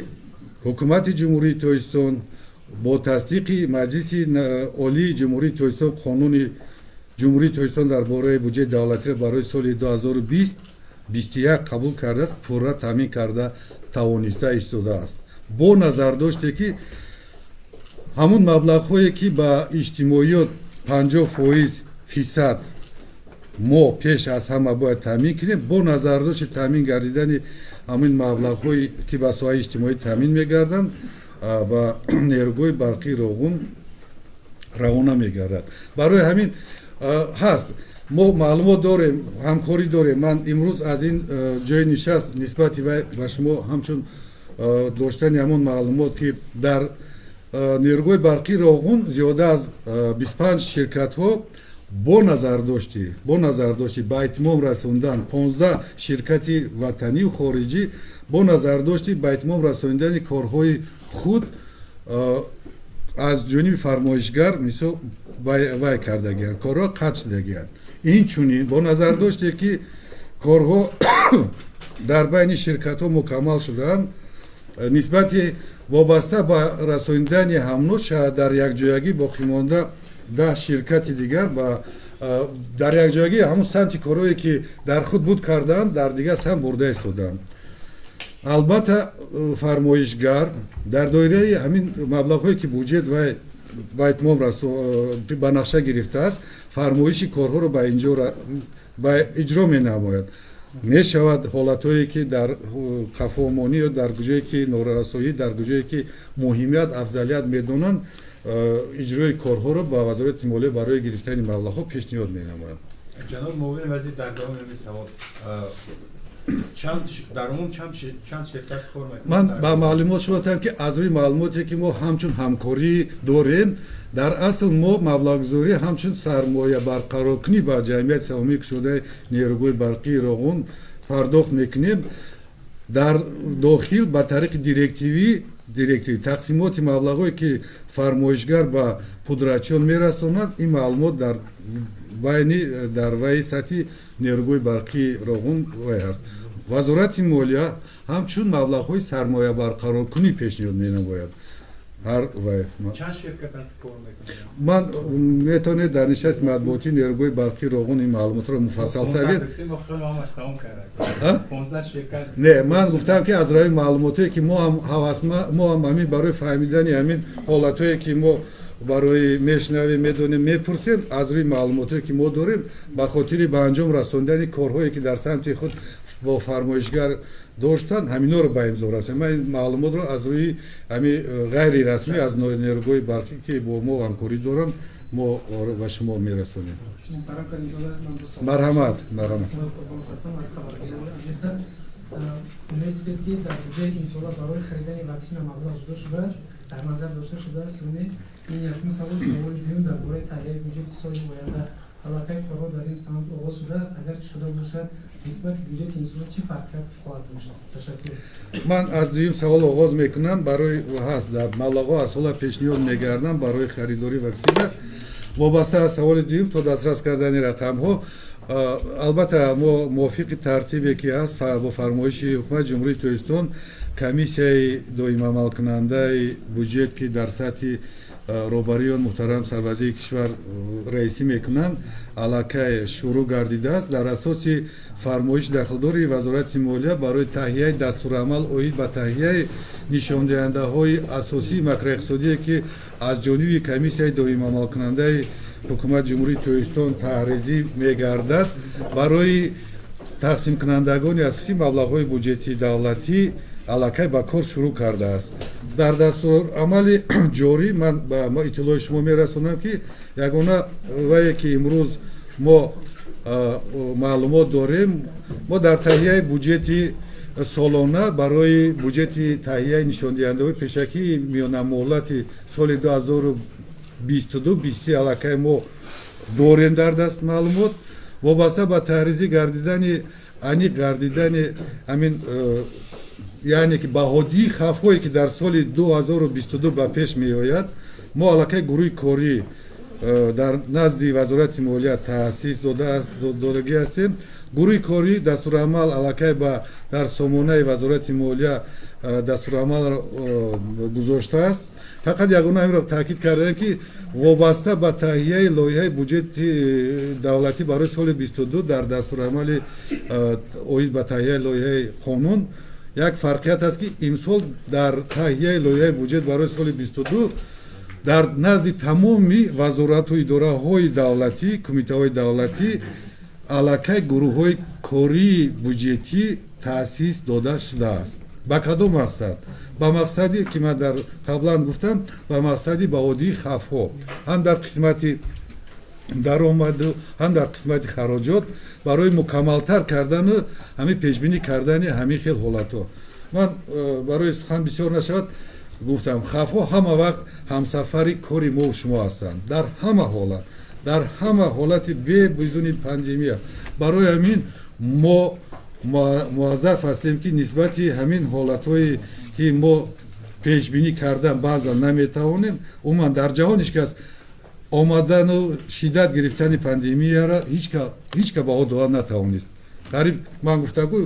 ҳукумати ҷумҳурии Тоҷикистон бо тасдиқи маҷлиси олии ҷумҳурии Тоҷикистон қонуни ҷумҳурии Тоҷикистон дар бораи буҷети давлатиро барои соли 2020-21 қабул кардааст, пурра таъмин карда тавониста истодааст. бо назардоште ки ҳамун маблағҳое ки ба иҷтимоиёт 50% мо пеш аз ҳама бояд таъмин кунем, бо назардошти таъмин гардидани ҳамин маблағҳое ки ба соҳаи иҷтимоӣ таъмин мегарданд ба нерӯҳои барқии Роғун равона мегардад. барои ҳамин ҳаст мо маълумот дорем, ҳамкорӣ дорем. ман имрӯз аз ин ҷои нишаст нисбати вай ба шумо ҳамчун доштани ҳамон маълумот ки дар нерӯҳои барқии Роғун зиёда аз 25 ширкатҳо бо назардошти ба итмом расондан 15 ширкати ватанию хориҷӣ бо назардошти ба итмом расонидани корҳои худ аз ҷониби фармоишгар мисол вай кардагианд, корҳо қатъ шудагианд. инчунин бо назардоште ки корҳо дар байни ширкатҳо мукаммал шудаанд, нисбати вобаста ба расониндани ҳамнӯша дар якҷоягӣ боқимонда 10 ширкати дигар ба дар якҷоягӣ ҳамун самти корое ки дар худ буд карданд дар дигар самт бурда истоданд. албатта фармоишгар дар доираи ҳамин маблағҳое ки буҷет вай ба итмом ба нақша гирифтааст фармоиши корҳоро ба инҷо ба иҷро менамояд. мешавад ҳолатҳое ки дар қафомонӣ ё дар куҷое ки норасоӣ дар куҷое ки муҳимият афзалият медонанд иҷрои корҳоро ба вазорати молия барои гирифтани маблағҳо пешниҳод менамояд. ҷаноб муовин вазир дар давоми ҳамин савол дар умум чанд ширкат кор мекунад? ман ба маълумот шумо додам ки аз рӯи маълумоте ки мо ҳамчун ҳамкорӣ дорем дар асл мо маблағгузорӣ ҳамчун сармоя барқароркунӣ ба ҷамъияти савомӣ кушодаи нерӯҳои барқии Роғун пардохт мекунем дар дохил ба тариқи директивӣ тақсимоти маблағҳое ки фармоишгар ба пудратчиён мерасонад ин маълумот дар вайи сатҳи нерӯҳои барқии Роғун вай аст. вазорати молия ҳамчун маблағҳои сармоя барқароркунӣ пешниҳод менамояд. чанд ширкат аст кор мекунад? ман метавонед дар нишасти матбуотии нерӯҳои барқии Роғун ин маълумотро муфассалтар не ман гуфтам ки аз роҳи маълумотое ки мо ҳам ҳамин барои фаҳмидани ҳамин ҳолатҳое ки мо барои мешнавем медонем мепурсем аз рӯи маълумотое ки мо дорем ба хотири ба анҷом расондани корҳое ки дар самти худ бо фармоишгар доштанд ҳаминҳоро ба имзо расонем. ман ин маълумотро аз рӯи ҳамин ғайри расмӣ аз нерӯҳои барқӣ ки бо мо ҳамкорӣ доранд мо ба шумо мерасонем. марҳамат. می‌دید که در جای این سوال برای خریدن واکسن مبلغ زده شده است در نظر داشته شده است این یکمین سوال دیگر درباره تهیه بودجه سال آینده علاقه کارها در این سمت آغاز شده است اگر شده باشد نسبت بودجه این سال چه فرقی خواهد داشت؟ تشکر. من از دویم سوال آغاز میکنم برای هست در مبلغ‌ها از سال پیشنهاد می‌گردم برای خریداری واکسن وابسته از سوال دویم تا دسترس کردن رقم‌ها البته ما موافق ترتیبی که هست با فرمایش حکومت جمهوری تویستان کمیسیای دائم عمل کننده بودجه که در سطح روبریان محترم سربازی کشور رئیسی میکنند علاقه شروع گردیده است در اساس فرمایش داخلداری وزارت مالیه برای تهیه دستورالعمل اوید به تهیه نشاندهنده های اساسی ماکرواقتصادی که از جانب کمیسیای دائم عمل کننده حکومت جمهوری تویستان تعریضی میگردد برای تقسیم کنندگان اساسی مبلغ‌های بودجتی دولتی علاقه به کار شروع کرده است. در دستورالعمل جاری من با اطلاع شما میرسونم که یگانه وقتی که امروز ما معلومات داریم ما در تهیه بودجتی سالانه برای بودجتی تهیه نشاندهنده‌های پیشکی میانه مهلت سال 2022-23 علاقه ما داریم در دست معلومات وابسته به تعریضی گردیدن همین یعنی که بهادی خفایی که در سال 2022 به پیش می آید ما علاقه گروه کاری در نزد وزارت مالیه تأسیس دادگی هستیم. گروه کاری دستورالعمل علاقه به در سامانه وزارت مالیه دستورالعمل گذاشته است. فقط یگانه این را تاکید کردم که وابسته به تهیه لایحه بودجت دولتی برای سال 22 در دستورالعمل اوید به تهیه لایحه قانون یک فرقیت است که امسال در تهیه لایحه بودجت برای سال 22 در نزد تمامی وزارت و اداره های دولتی کمیته های دولتی علاقه گروه های کاری بودجتی تأسیس داده شده است. با کدام مقصد؟ با مقصدی که من در قبلا گفتم با مقصدی بهادی خفها هم در قسمت درآمد هم در قسمت خراجات برای مکملتر کردن همین پیشبینی کردن همین خیل حالتها. من برای سخن بسیار نشود گفتم خفها همه وقت همسفری کاری ما و شما هستند در همه حالت بدون پاندمی برای همین ما موظف هستیم که نسبت همین حالت‌های که ما پیش بینی کردن بعضا نمیتوانیم عموما در جهانش که آمدن و شدت گرفتن پاندمی را هیچ که با او داد نتوانست. قریب من گفتم که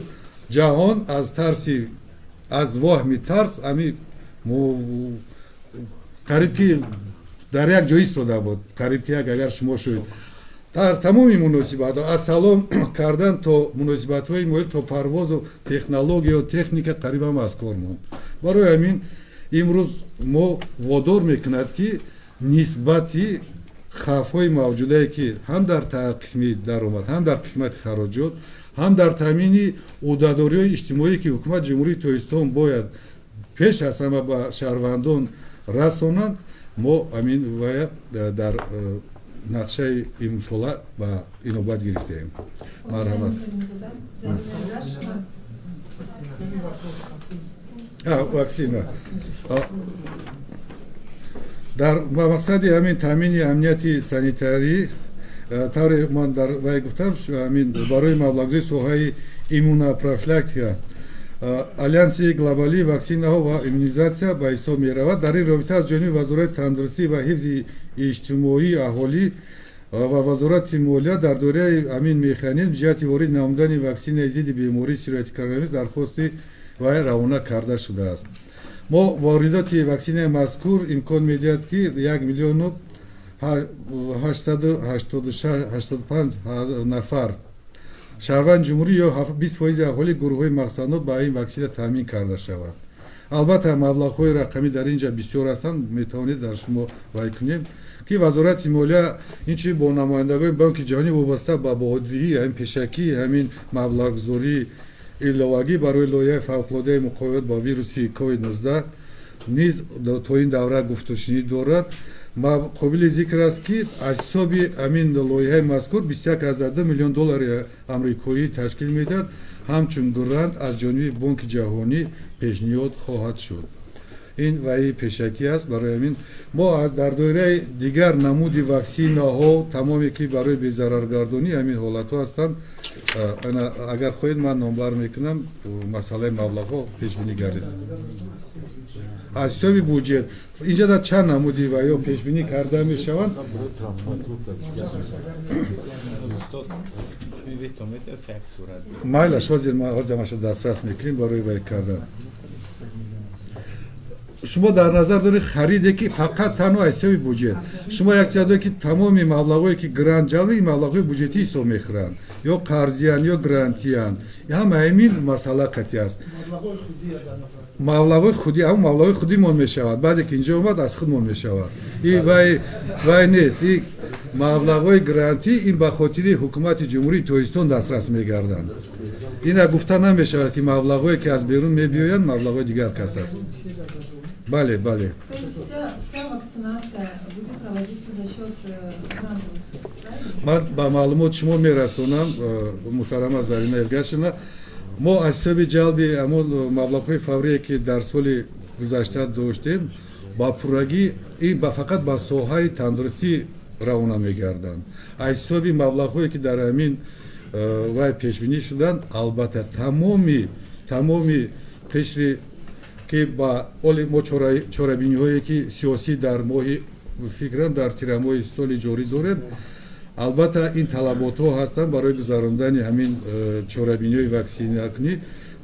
جهان از ترس از وهم ترس امی мо қариб ки дар як ҷо истода буд, қариб ки як агар шумо шуед дар тамоми муносибатҳо аз салом кардан то муносибатҳои моил то парвозу технология техника қариб аз кор монд. Барои ҳамин имрӯз мо водор мекунад ки нисбати хавфҳои мавҷудае ки ҳам дар қисми даромад, ҳам дар қисмати хароҷот, ҳам дар таъмини ӯҳдадориҳои иҷтимоие ки ҳукумати ҷумҳурии Тоҷикистон бояд пеш аз ҳама ба шаҳрвандон расонанд, мо ҳамин вая дар нақшаи имсола ба инобат гирифтаем. Марҳамат. Ваксина. дар мақсади ҳамин таъмини амнияти санитарӣ тавре ман дар вай гуфтам ҳамин барои маблағгузории соҳаи иммунопрофилактика алянси глобалии ваксинаҳо ва иммунизатсия ба ҳисоб меравад. Дар ин робита аз ҷониби вазорати тандурустӣ ва ҳифзи иҷтимоии аҳолӣ ва вазорати молия дар дораи ҳамин механизм ҷиҳати ворид намудани ваксинаи зидди бемории сирояти коронавирус дархости вай равона карда шудааст. мо воридоти ваксинаи мазкур имкон медиҳад ки 1 миллиону 885 нафар шаҳрванди ҷумҳурӣ ё 20% аҳолии гурӯҳҳои мақсаднок ба ин ваксина таъмин карда шавад. албатта маблағҳои рақамӣ дар ин ҷа бисёр ҳастанд, метавонед дар шумо вай кунем ки вазорати молия инчунин бо намояндагои банки ҷаҳонӣ вобаста ба бодиҳӣ ҳамин пешакӣ ҳамин маблағгузории иловагӣ барои лоиҳаи фавқулоддаи муқовимат ба вируси COVID-19 низ то ин давра гуфтушунӣ дорад. қобили зикр аст ки аз ҳисоби ҳамин лоиҳаи мазкур 21,2 миллион доллари амрикоӣ ташкил медиҳад, ҳамчун грант аз ҷониби Бонки ҷаҳонӣ пешниҳод хоҳад шуд. ин ваи пешакӣ аст. Барои ҳамин мо дар доираи дигар намуди ваксинаҳо тамоме ки барои безараргардонӣ ҳамин ҳолатҳо ҳастанд. агар хоҳед ман номбар мекунам масъалаи маблағҳо пешбинӣ гардид. аз ҳисоби буҷет инҷа дар чанд намуди ва ё пешбинӣ карда мешаванд. майлаш ҳозир маша дастрас мекунем барои вай кардан. шумо дар назар доред хариде ки фақат танҳо аз ҳисоби буҷет. шумо як чиз доред ки тамоми маблағҳое ки грант ҷалби ин маблағҳои буҷетӣ ҳисоб мехӯранд, ё қарзиянд ё грантиянд. ҳама ҳамин масъала қатъӣ аст. маблағҳои худӣ ҳам маблағҳои худӣ мон мешавад. баъде ки инҷо омад аз худ мон мешавад. ин вай нест. ин маблағҳои грантӣ ин ба хотири ҳукумати ҷумҳурии Тоҷикистон дастрас мегарданд. ина гуфта намешавад ки маблағҳое ки аз берун мебиёянд маблағҳои дигар кас аст. Бале. То есть вся вакцинация будет проводиться за счет грантовых средств, правильно? ман ба маълумоти шумо мерасонам, муҳтарама Зарина Эргашевна. мо аз ҳисоби ҷалби ҳамон маблағҳои фаврие ки дар соли гузашта доштем ба пуррагӣ ин фақат ба соҳаи тандурустӣ равона мегарданд. аз ҳисоби маблағҳое ки дар ҳамин вай пешбинӣ шуданд, албатта тамоми қишри ки ба оли мо чорабиниҳое ки сиёсӣ дар моҳи фикрам дар тирамоҳи соли ҷорӣ дорем, албатта ин талаботҳо ҳастанд барои гузарондани ҳамин чорабиниҳои ваксинакунӣ.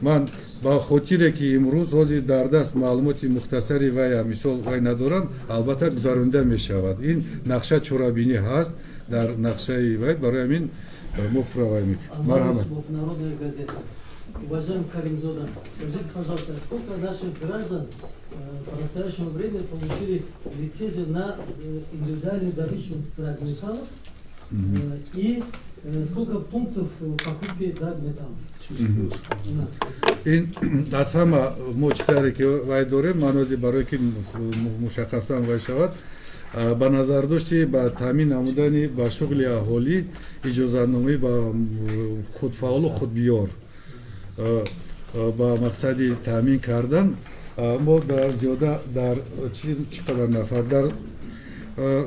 ман ба хотире ки имрӯз ҳозир дар даст маълумоти мухтасари вай мисол вай надорам, албатта гузаронда мешавад. ин нақша чорабинӣ ҳаст дар нақшаи вай. барои ҳамин мо пурра вай мекунем. марҳамат. Уважаемый Каримзода, скажите, пожалуйста, сколько наших граждан по настоящему времени получили лицензию на индивидуальную добычу драгметаллов и сколько пунктов покупки драгметаллов у нас? ин аз ҳама мо чизаре ки вай дорем, ман ҳозир барое ки мушаххасан вай шавад, ба назар дошти ба таъмин намудани ба шуғли аҳолӣ иҷозатномаи ба худфаъолу худбиёр ба мақсади таъмин кардан. мо дар зиёда дар чӣ қадар нафар дар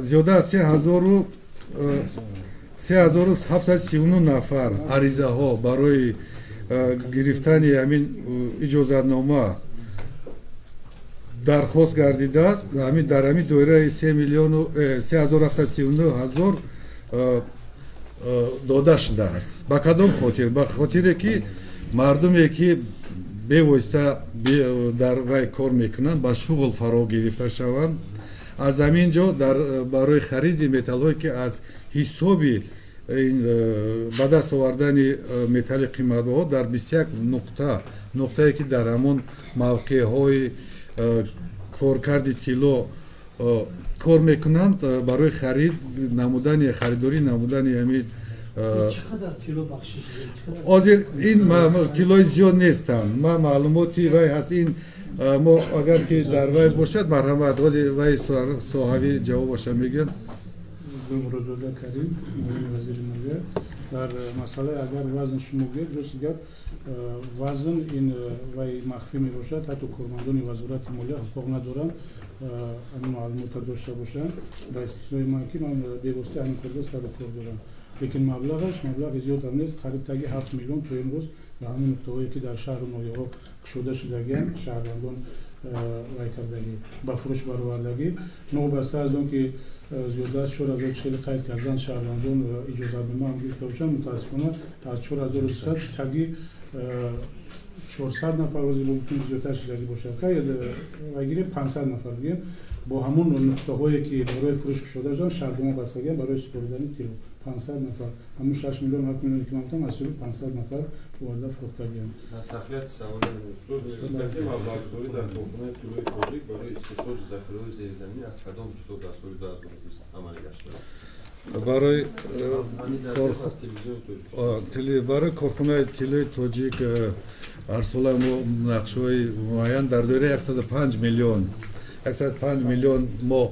зиёда аз 3739 нафар аризаҳо барои гирифтани ҳамин иҷозатнома дархост гардидааст. ҳамин дар ҳамин доираи 3739 000 дода шудааст. ба кадом хотир? ба хотире ки мардуме ки бевосита дар вай кор мекунанд ба шуғл фаро гирифта шаванд. аз ҳамин ҷо барои хариди металлҳое ки аз ҳисоби ба даст овардани металли қиматбаҳо дар 21 нуқтае ки дар ҳамон мавқеъҳои коркарди тилло кор мекунанд барои харидорӣ намудани ҳамин چقدر طلا بخشش دارید؟ ҳозир ин тиллои зиёд нестанд. ма маълумоти вай ҳаст. ин мо агар ки дар вай бошад марҳамат ҳозир вай соҳави ҷавобаша мегӯяд. Гулмуродзода Карим, муаввин вазири молия. Дар масъалаи агар вазн шумо гӯед, ҷоси гап вазн ин вай махфӣ мебошад, ҳатто кормандони вазорати молия ҳуқуқ надоранд ҳамин маълумота дошта бошанд. Ба истиснои ман ки ман бевосита ҳамин корда сару кор дорам. Лекин маблағаш маблағи зиёд ҳам нест, қариб таги 7 миллион то имрӯз ба ҳамин нуқтаҳое ки дар шаҳру ноҳияҳо кушода шудагианд шаҳрвандон вай кардагӣ ба фурӯш баровардагӣ. новобаста аз он ки зиёда аз 4040 қайд карданд шаҳрвандон иҷозатнома ҳам гирифта бошанд, мутаассифона аз 4300 таги 400 нафар ҳозир мумкин зиёдтар шудагӣ бошад. қайд вай гирем 500 нафар бигем бо ҳамон нуқтаҳое ки барои фурӯш кушода шуданд шаҳрдома бастагианд барои супоридани тилло 500 нафар ҳамун 6 миллион 7 миллиони ки ман гуфтам аз 500 нафар оварда фурӯхтагианд. تقویت سوال کردیم ابزاری در کارخانه طلوع تاجیک برای استخراج ذخیره‌های زیرزمینی از کدام کشور در سال 2020 عملی گشته؟ барои تلویزیون барои корхонаи тиллои тоҷик ҳарсола мо нақшҳои муайян дар доираи 105 миллион мо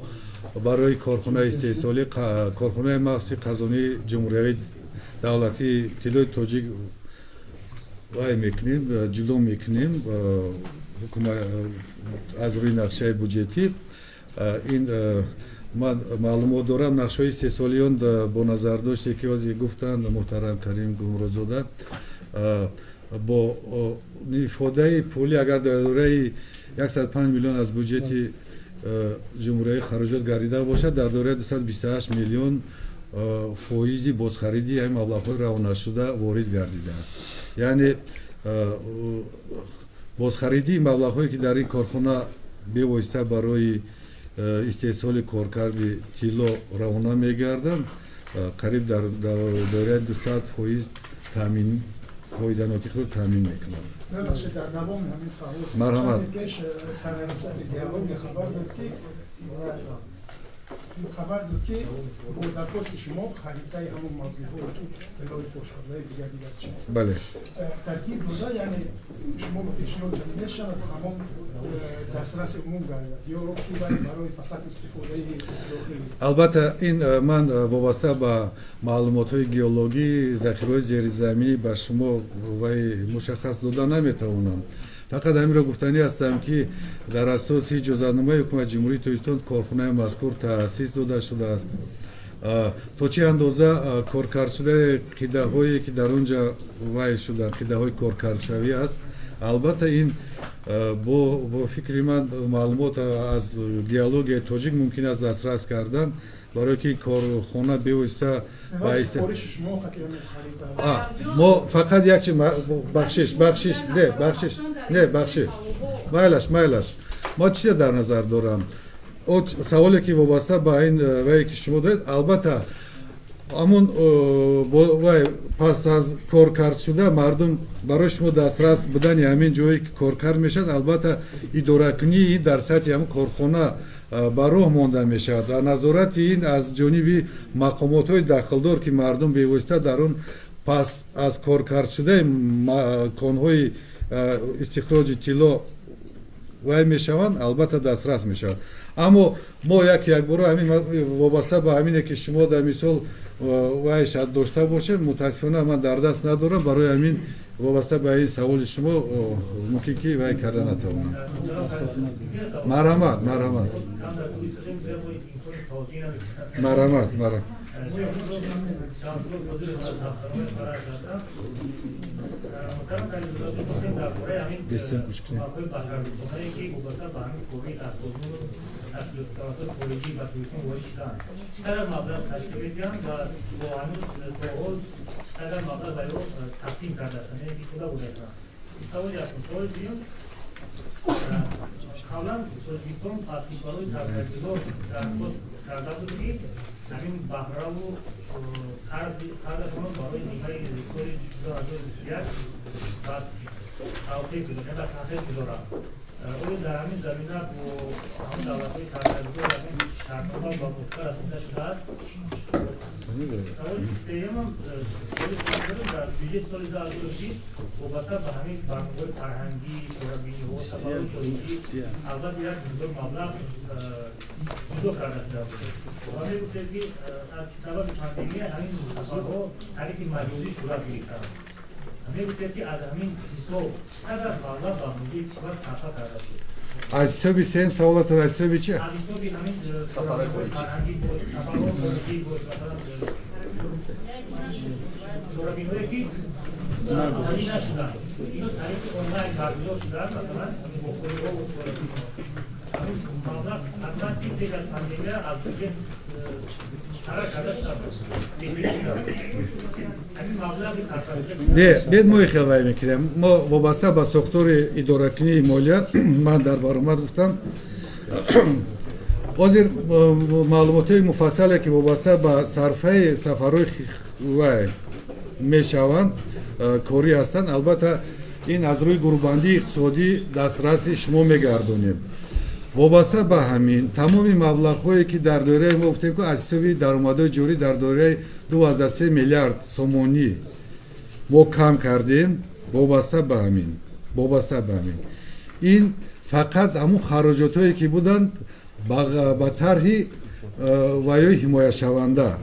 барои корхонаи истеҳсолӣ корхонаи махсуси қазонии ҷумҳуриявии давлатии тиллои тоҷик вай мекунем ҷудо мекунем аз рӯи нақшаи буҷетӣ. ин ман маълумот дорам нақшҳои истеҳсолиён бо назардоште ки ҳозир гуфтанд муҳтарам Карим Гулмуродзода бо ифодаи пулӣ агар дар доираи 105 миллион аз буҷети ҷумҳуриявӣ хароҷот гардида бошад, дар доираи 228 миллион фоизи бозхариди ҳамин маблағҳои равонашуда ворид гардидааст. яъне бозхаридии маблағҳое ки дар ин корхона бевосита барои истеҳсоли коркарди тилло равона мегарданд, қариб дар доираи 200% фоиданокии худ таъмин мекунанд. ببخشید در دوام همین سوال مرحمت. چند پیش سرنوشت دیالوگ خبر داد که با درخواست شما خریدای همون موضوعی که طلای خوشخوابی دیگر چیست بله ترتیب داده یعنی شما با پیشنهاد زمینه شود همون دسترس عموم گردد یا که برای فقط استفاده داخلی албатта ин ман вобаста ба маълумотҳои геологӣ захираҳои зеризаминӣ ба шумо вай мушаххас дода наметавонам. фақат ҳаминро гуфтанӣ ҳастам ки дар асоси иҷозатномаи ҳукумати ҷумҳурии тоҷикистон корхонаи мазкур таъсис дода шудааст. то чӣ андоза коркардшудаи қидаҳое ки дар он ҷо вай шуданд қидаҳои коркардшавӣ аст. албатта ин бо фикри ман маълумот аз геологияи тоҷик мумкин аст дастрас кардан барое ки корхона бевосита мо фақат якчи бахшиш майлаш мо чизе дар назар дорам саволе ки вобаста ба ин вае ки шумо доред албатта ҳамун вай пас аз коркардшуда мардум барои шумо дастрас будани ҳамин ҷое ки коркард мешавад албатта идоракунии ин дар сатҳи ҳамин корхона ба роҳ монда мешавад ва назорати ин аз ҷониби мақомотҳои дахлдор ки мардум бевосита дар он пас аз коркардшудаи конҳои истихроҷи тилло вай мешаванд албатта дастрас мешавад. аммо мо якбора ҳамин вобаста ба ҳамине ки шумо дар мисол вай шаyd дошта бошед мутаассифона ман дар даст надорам барои ҳамин вобаста ба ин саволи шумо мумкин ки вай карда натавонам. марҳамат سوال هستم سوال دیگه قبلا سوزیستان از کشورهای سرکردگار درخواست کرده بود که همین بهره و قرضشون برای نیمه سال 2021 بعد توقیف بده و تحقیق بذاره او در همین زمینه با همون دولت‌های سرکردگار همین شرط‌ها با مذکر رسیده شده است. سوال سوم در بودجه سال 2006 وابسته به همین برنامه‌های فرهنگی، شورابینی‌ها، تفاوت تاریخی البته یک مقدار مبلغ جدا کرده شده بود. و می‌گفتند که از سبب پاندمی همین سفرها طریق مجازی صورت گرفته. می‌گفتند که از همین حساب چقدر مبلغ به موجب کشور سفر کرده شد. از حسابی سیم سوالات را حسابی چی؟ از حساب همین شورابینی‌های فرهنگی بود، تفاوت تاریخی بود، مثلا شورابینی‌هایی که همین نشدن. اینو طریق آنلاین برگزار شدن، مثلا همین مخبرها و شورابینی‌ها. همین مبلغ حتما که پیش از پاندمی از بودجه نه بید ما خیلی میکنیم ما وابسته به ساختار اداره‌کنی مالیات من در برنامه گفتم حاضر معلومات مفصلی که وابسته به صرفه سفرهای و میشوند کاری هستند البته این از روی گروه‌بندی اقتصادی دسترس شما میگردونیم وابسته به همین تمام مبلغ‌هایی که در دوره ما گفتیم که از حساب درآمدهای جاری در دوره 2.3 میلیارد سومونی ما کم کردیم وابسته به همین این فقط همون خراجاتایی که بودند با طرح وای حمایت شونده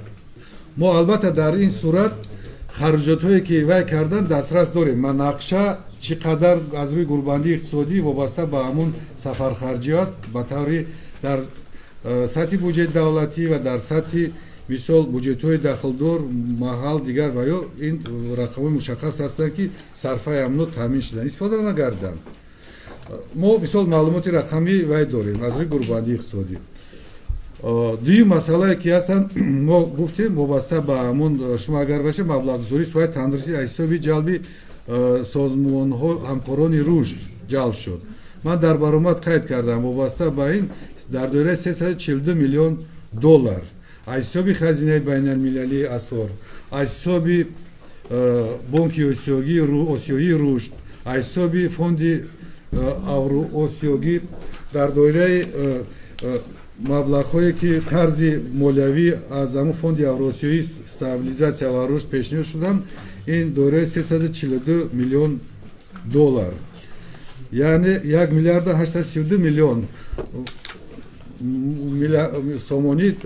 ما البته در این صورت خراجاتایی که وای کردن دسترس داریم من نقشه چقدر از روی گروه‌بندی اقتصادی وابسته به همون سفر خرجی است به طوری در سطح بودجه دولتی و در سطح مثال بودجه‌های داخلدار محل دیگر و یا این رقم مشخص هستند که صرفه امنیت تامین شدن استفاده نکردند ما مثال معلومات رقمی وای داریم از روی گروه‌بندی اقتصادی دوی مسئله که هستند ما گفتیم وابسته به همون شما اگر باشه مبلغ گذاری سوی تندرسی حسابی جلبی سازمان ها همکاران رشد جلب شد من در برآمد قید کردم وابسته به این در دوره 342 میلیون دلار حساب خزینه بین المللی اسعار حساب بانک آسیایی رشد حساب فوند اورو آسیایی در دوره مبلغ‌هایی که قرض مالیوی از همون فوند اوراسیایی استابیلیزاسیا و رشد پیشنهاد شدن این دوره 342 میلیون دلار یعنی 1 میلیارد 832 میلیون سومونی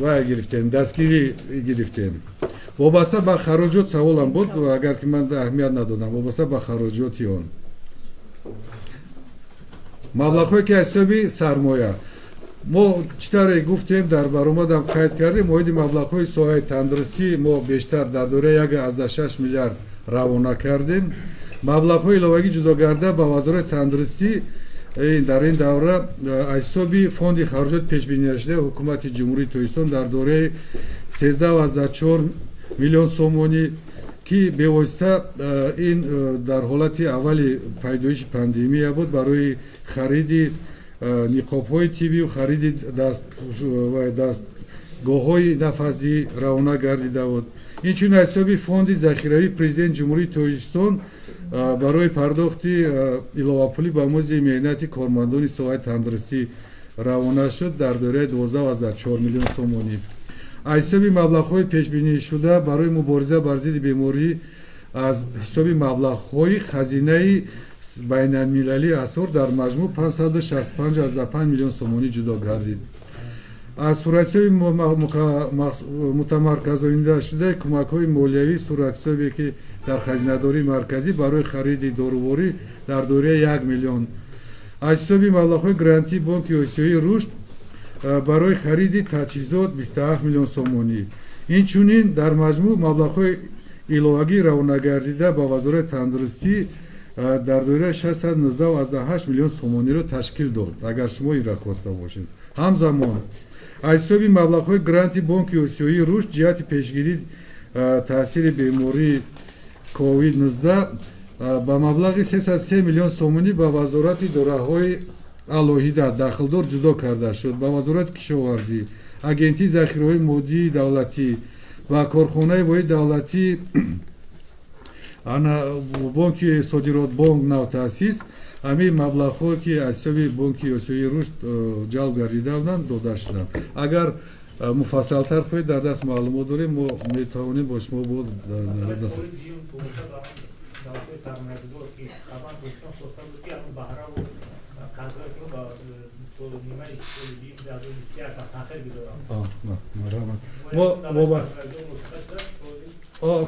و گرفتیم دستگیری گرفتیم وابسته به خراجات سوالم بود اگر که من اهمیت ندادم وابسته به خراجات اون مبلغ‌هایی که حسابی سرمایه ما چطوری گفتیم در برآمدم قید کردیم موید مبلغ‌های سوای تندرسی ما بیشتر در دوره 1.6 میلیارد روانه کردیم مبلغ‌های علاوه‌ای جدا کرده با وزارت تندرستی در این دوره حسابی فوند خراجات پیش بینی شده حکومت جمهوری تویستان در دوره 13.4 میلیون سومونی که به واسطه این در حالت اولی پیدایش پاندمی بود برای خرید نقاب‌های طبی و خرید دستگاه‌های نفذی روانه گردیده بود اینچون حسابی فوند ذخیره‌ای پرزیدنت جمهوری تویستان برای پرداخت علاوه پولی به مزد مهنت کارمندان سوای تندرستی روانه شد در دوره 12.4 میلیون سومونی حساب مبلغ‌های پیش بینی شده برای مبارزه بر ضد بیماری از حساب مبلغ‌های خزینه بین المللی اسعار در مجموع 565.5 میلیون سومونی جدا گردید از صورت‌های متمرکزانیده شده کمک‌های مالیوی صورت‌حسابی که در خزینه‌داری مرکزی برای خرید داروواری در دوره 1 میلیون حساب مبلغ‌های گرانتی بانک آسیایی رشد برای خرید تجهیزات 27 میلیون سومونی اینچنین در مجموع مبلغ‌های علاوه‌ای روانه گردیده با وزارت تندرستی در دوره 619.8 میلیون سومونی را تشکیل داد اگر شما این را خواسته باشید همزمان حساب مبلغ‌های گرانتی بانک آسیایی رشد جهت پیشگیری تاثیر بیماری COVID-19 ба маблағи 303 миллион сомонӣ ба вазорати дораҳои алоҳида дахлдор ҷудо карда шуд. Ба вазорати кишоварзӣ, агентии захираҳои моддии давлатӣ ва корхонаи воҳид давлатӣ бонки Содиротбонк навтаъсис ҳамин маблағҳое ки аз ҳисоби Бонки Осиёи Рушд ҷалб гардида буданд дода шуданд. Агар муфассалтар хоҳед дар даст маълумот дорем, мо метавонем бо шумо дар даст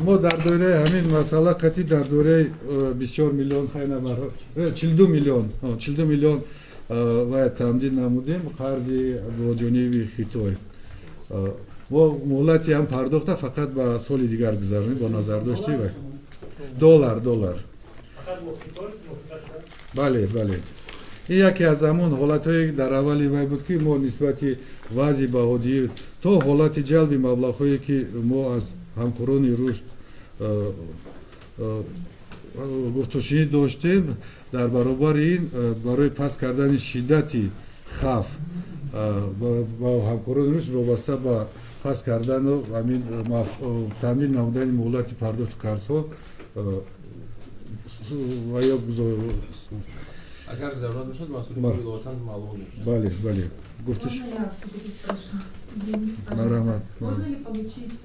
мо дар доираи ҳамин масъала қатъи дар доираи 24 миллион 42 миллион вай таъмдид намудем қарзи бо ҷониби Хитой. мо муҳлати ҳам пардохта фақат ба соли дигар гузаронем бо назардошти вай доллар. Бале. ин яке аз ҳамон ҳолатҳое дар аввали вай буд ки мо нисбати вазъи баҳодиӣ то ҳолати ҷалби маблағҳое ки мо аз ҳамкорони рушд гуфтушунид доштем дар баробари ин барои паст кардани шиддати хавф ба ҳамкорони рушд вобаста ба паст кардану ҳамин таъмин намудани муҳлати пардохти қарзҳо ва ё Агар зарурат бошад, масъули вилоятан маълумот мешавад. Бале. Гуфтуш. Можно я все-таки спрошу? Извините, Нарамат. можно ли получить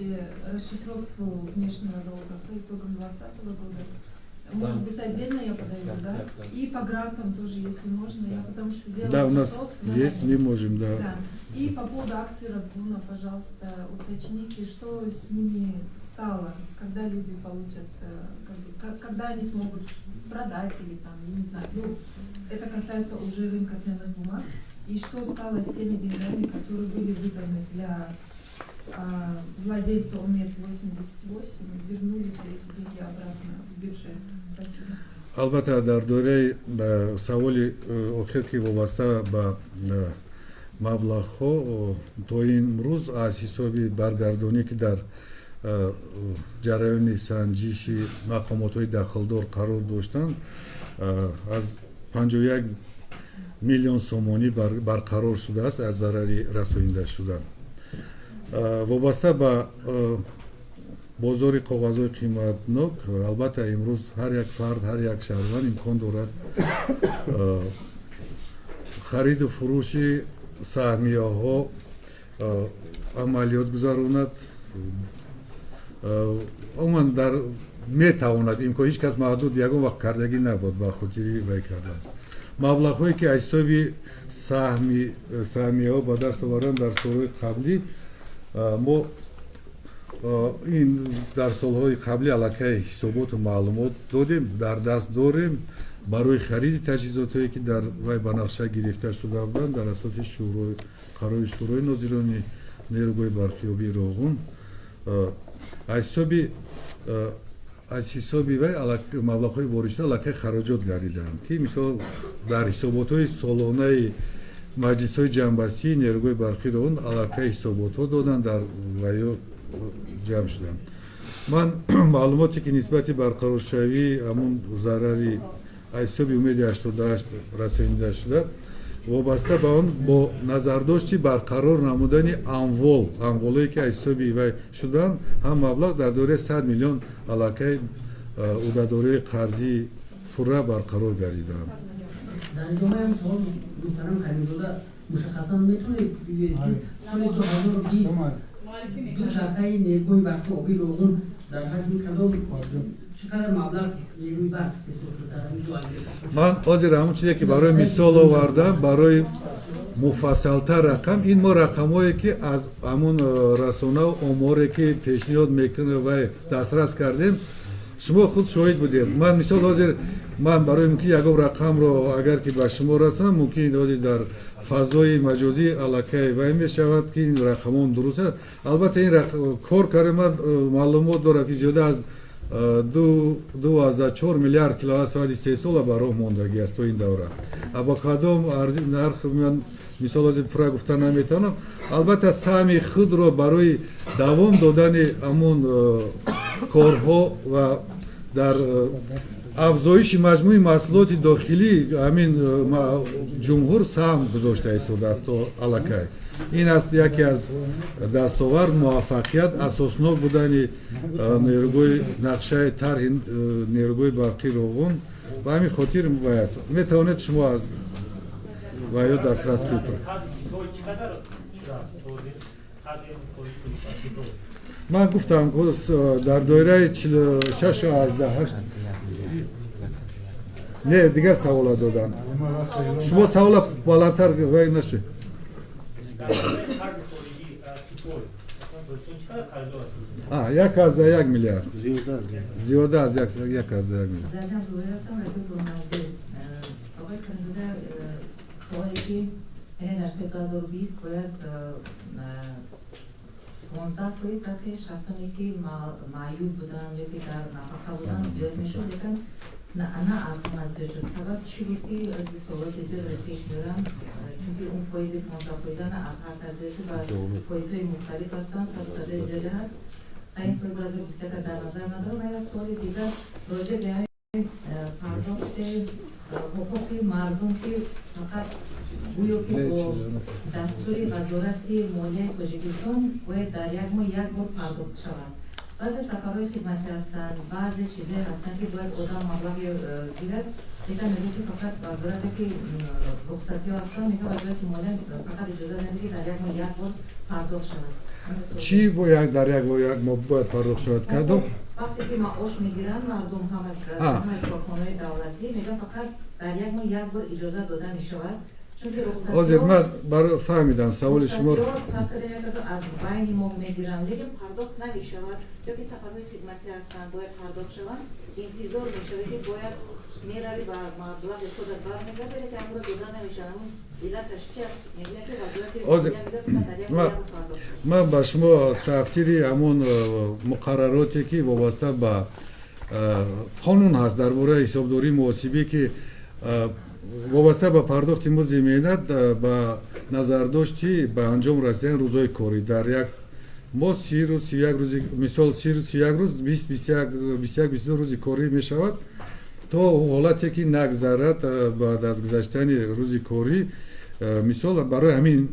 расшифровку внешнего долга по итогам 2020 года? Может быть, отдельно я подаю, да? И по грантам тоже, если можно, я потому что делаю Да, у нас запрос есть, мы можем, да. И по поводу акций Радгуна, пожалуйста, уточните, что с ними стало, когда люди получат, когда они смогут продать или там, я не знаю, ну, это касается уже рынка ценных бумаг, и что стало с теми деньгами, которые были выданы для владельца ОМЕД-88, вернулись ли эти деньги обратно в бюджет? Спасибо. Албатта дар доираи саволи охир ки вобаста ба маблағҳо то имрӯз аз ҳисоби баргардонӣ ки дар ҷараёни санҷиши мақомотҳои дахлдор қарор доштанд аз 51 миллион сомонӣ барқарор шудааст аз зарари расонида шуда. Вобаста ба бозори коғазҳои қиматнок албатта имрӯз ҳар як фард, ҳар як шаҳрванд имкон дорад хариду фурӯши саҳмияҳо амалиёт гузаронад. умуман дар метавонад имкон ҳеҷ кас маҳдуд ягон вақт кардагӣ набуд ба хотири вай кардан. Маблағҳое ки аз ҳисоби саҳмияҳо ба даст оварданд дар солҳои қаблӣ, мо ин дар солҳои қаблӣ аллакай ҳисоботу маълумот додем, дар даст дорем барои хариди таҷҳизотҳое ки дар вай ба нақша гирифта шуда буданд дар асоси қарори шӯрои нозирони нерӯҳои барқиёбии роғун аз ҳисоби вай маблағҳои воридшуда аллакай хароҷот гардиданд ки мисол дар ҳисоботҳои солонаи маҷлисҳои ҷамъбастии нерӯҳои барқии роғун аллакай ҳисоботҳо доданд дар вайо ҷамъ шуданд. ман маълумоте ки нисбати барқароршавии ҳамун зарари аз ҳисоби умеди 88 расонида шуда вобаста ба он бо назардошти барқарор намудани амволое ки аз ҳисоби вай шуданд ҳам маблағ дар доираи 100 миллион аллакай ӯҳдадории қарзии пурра барқарор гардидаанд. در ادامه هم سوال محترم حمیدالله مشخصا میتونه بگوید که سال 2020 دو شرکای نیروی برق آبی روغن در حجم کدام چقدر مبلغ نیروی برق استفاده شده؟ من ҳозир ҳамон чизе ки барои мисол овардам барои муфассалтар рақам ин мо рақамҳое ки аз ҳамон расонаву оморе ки пешниҳод мекунем ва дастрас кардем шумо худ шоҳид будед. Ман мисол ҳозир ман барои мумкин ягон рақамро агар ки ба шумо расонам мумкин ҳозир дар фазои маҷозӣ аллакай вай мешавад ки ин рақамон дуруст аст. Албатта ин кор кардем, ман маълумот дорам ки зиёда аз 2,4 миллиард киловатт-соати сесола ба роҳ мондагӣ аст то ин давра. Ба кадом нарх ман мисол ҳозир пурра гуфта наметавонам. Албатта саҳми худро барои давом додани ҳамон корҳо ва дар афзоиши маҷмӯи маҳсулоти дохилӣ ҳамин ҷумҳур саҳм гузошта истодааст то аллакай. Ин аст яке аз дастовард муваффақият асоснок будани нерӯгои нақшаи тарҳи нерӯгои барқи Роғун ба ҳамин хотир вай аст. Метавонед шумо аз вайо дастрас кунед. Ман гуфтам дар доираи 46 не дигар савола додам. Шумо савола баландтар вай нашед. Як аз 1 миллиард. Зиёда аз 1 аз 1 миллиард. زدم دوباره هستم رای دکتر منزل آقای فرزاده سوالی که یعنی در سال 2020 باید 15% شخصانی که معیوب بودن یا که در نفقه بودن زیاد میشد لیکن نه از منزل سبب چی بود که از سوالات زیاد را پیش میرن چون که اون فایز 15% نه از حد تزیده و فایزهای مختلف هستن سبسده زیاده هست این سوال باید رو بیسته که در نظر ندارم و سوال دیگر راجع به پرداخت حقوق مردم که فقط گویا که با دستور وزارت مالیه تاجیکستان باید در یک ماه یک بار پرداخت شود. بعضی سفرهای خدمتی هستند، بعضی چیزایی هستند که باید آدم مبلغی گیرد. لیکن میگه که فقط وزارتی که رخصتی ها هستند میگه وزارت مالیه فقط اجازه نمیده که در یک ماه یک بار پرداخت شود. چی باید در یک ماه باید پرداخت شود کردم؟ وقتی که معاش میگیرن مردم همه کارخانه‌های دولتی میگن فقط در یک ماه یک بار اجازه داده میشود چون که حاضر من برای فهمیدم سوال شما رو از بین ما میگیرن لیکن پرداخت نمیشود چون که سفرهای خدمتی هستند باید پرداخت شوند انتظار میشود که باید میروی و مبلغ خودت برمیگردی که امروز داده نمیشود اما علتش چی است میگه که وزارت در یک ماه پرداخت من با شما تفسیری همون مقرراتی که وابسته به قانون هست درباره حسابداری محاسبی که وابسته به پرداخت مزد می‌آید با نظرداشتی به انجام رسیدن روزهای کاری در یک ماه 30 روز 31 روز مثال 31 روز 20 22 روز کاری می شود تا حالتی که نگذرد بعد از گذشتن روز کاری مثال برای همین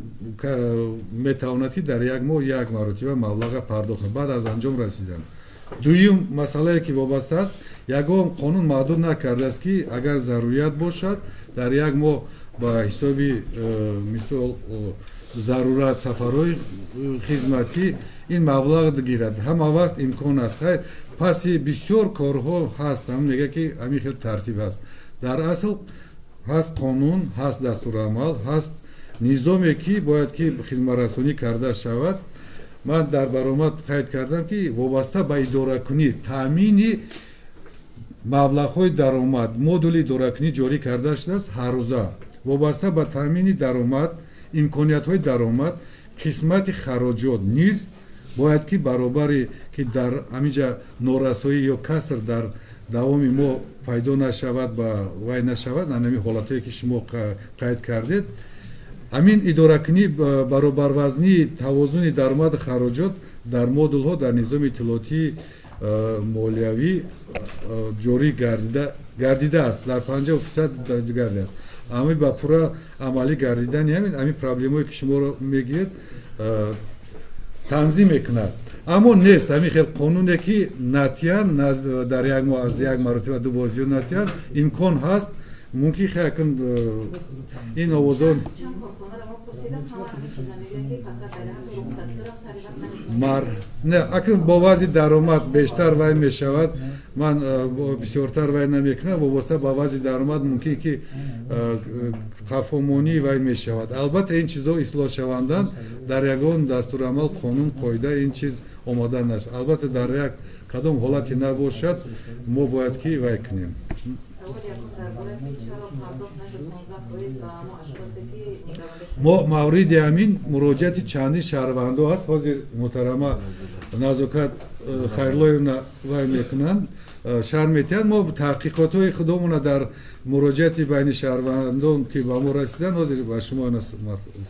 میتواند که در یک ماه یک مرتبه مبلغ پرداخت بعد از انجام رسیدن. دویم مسئله که وابسته است یگام قانون محدود نکرده است که اگر ضروریت باشد در یک ماه با حساب مثال ضرورت سفرهای خدمتی این مبلغ گیرد همه وقت امکان است. پس بسیار کارها هست هم میگه که همین خیلی ترتیب است در اصل هست قانون هست دستورالعمل هست نظامی که باید که خدمت رسانی کرده شود. من در برآمد قید کردم که وابسته به اداره‌کنی تامین مبلغ‌های درآمد مدل اداره‌کنی جاری کرده شده است هر روزه وابسته به تامین درآمد امکانیت‌های درآمد قسمت خراجات نیز باید که برابری که در همینجا نورسایی یا کسر در دوام ما پیدا نشود با وای نشود همین حالتی که شما قید کردید همین اداره‌کنی برابر وزنی توازن درآمد خراجات در مدل ها در نظام اطلاعاتی مالیوی جاری گردیده است در 50% گردیده است اما با پورا عملی گردیدن همین پرابلم هایی که شما رو میگید تنظیم میکند اما نیست همین خیلی قانونه که نتیان در یک ماه از یک مرتبه دو بار زیاد نتیان امکان هست ممکن خیلی این آوازان نه اگر با وضع درآمد بیشتر وای می شود من بسیارتر وای نمیکنم وابسته با وضع درآمد ممکن که خفامانی وای می شود البته این چیزها اصلاح شوندن در یگان دستورالعمل قانون قاعده این چیز آماده نشد البته در یک کدام حالتی نباشد ما باید که وای کنیم ما مورد همین مراجعت چندی شهروندان هست حاضر محترمه نزاکت خیرلایونا وای میکنند шарметиан мо таҳқиқотҳои худомона дар муроҷиати байни шаҳрвандон ки ба мо расидан ҳозир ба шумо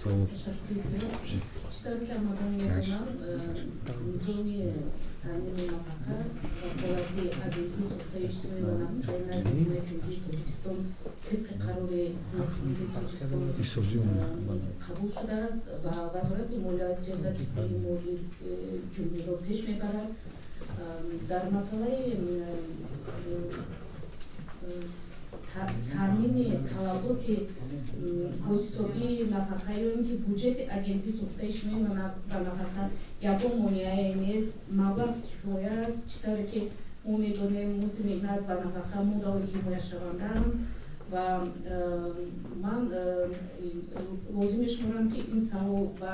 савол Штаб Камадан мекунам низоми таъмини нафақа ва ҳолати агентии сухтаи иҷтимоӣ ва нафақаи назди ҳукумати Тоҷикистон тибқи қарори ҳукумати Тоҷикистон қабул шудааст ва вазорати молия сиёсати пулии молии ҷумҳуриро пеш мебарад. Дар масъалаи таъмини талаботи ҳоситобии нафақаи он ки буҷети агентии сухтаи иҷтимоӣ ва нафақа ягон монеае нест, маблағ кифоя аст, чӣ тавре ки мо медонем музди меҳнат ва нафақа модали ҳимояшавандаам ва ман лозим мешуморам ки ин савол ба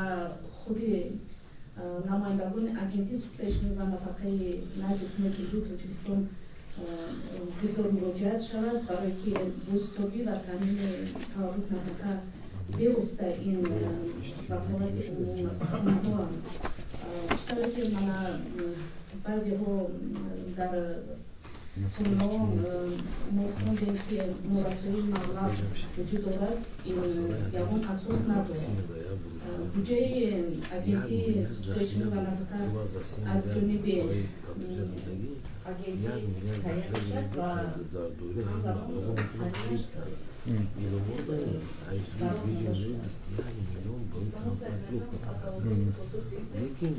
худи намояндагони агентии сухтаи иҷтимоӣ ва нафақаи назди ҳукумати Тоҷикистон гузор муроҷиат шавад барое ки бозисозӣ ва таъмини талаботи нафақа бевосита ин ваколати умумҳо чӣ тавре ки мана баъзеҳо дар соминаҳо мо хондем ки норасоии маблағ вуҷуд дорад, ин ягон асос надорад. Буҷаи агентии сухтаи иҷтимоӣ ва нафақа аз ҷониби агентии таҳия мешавад ва Lekin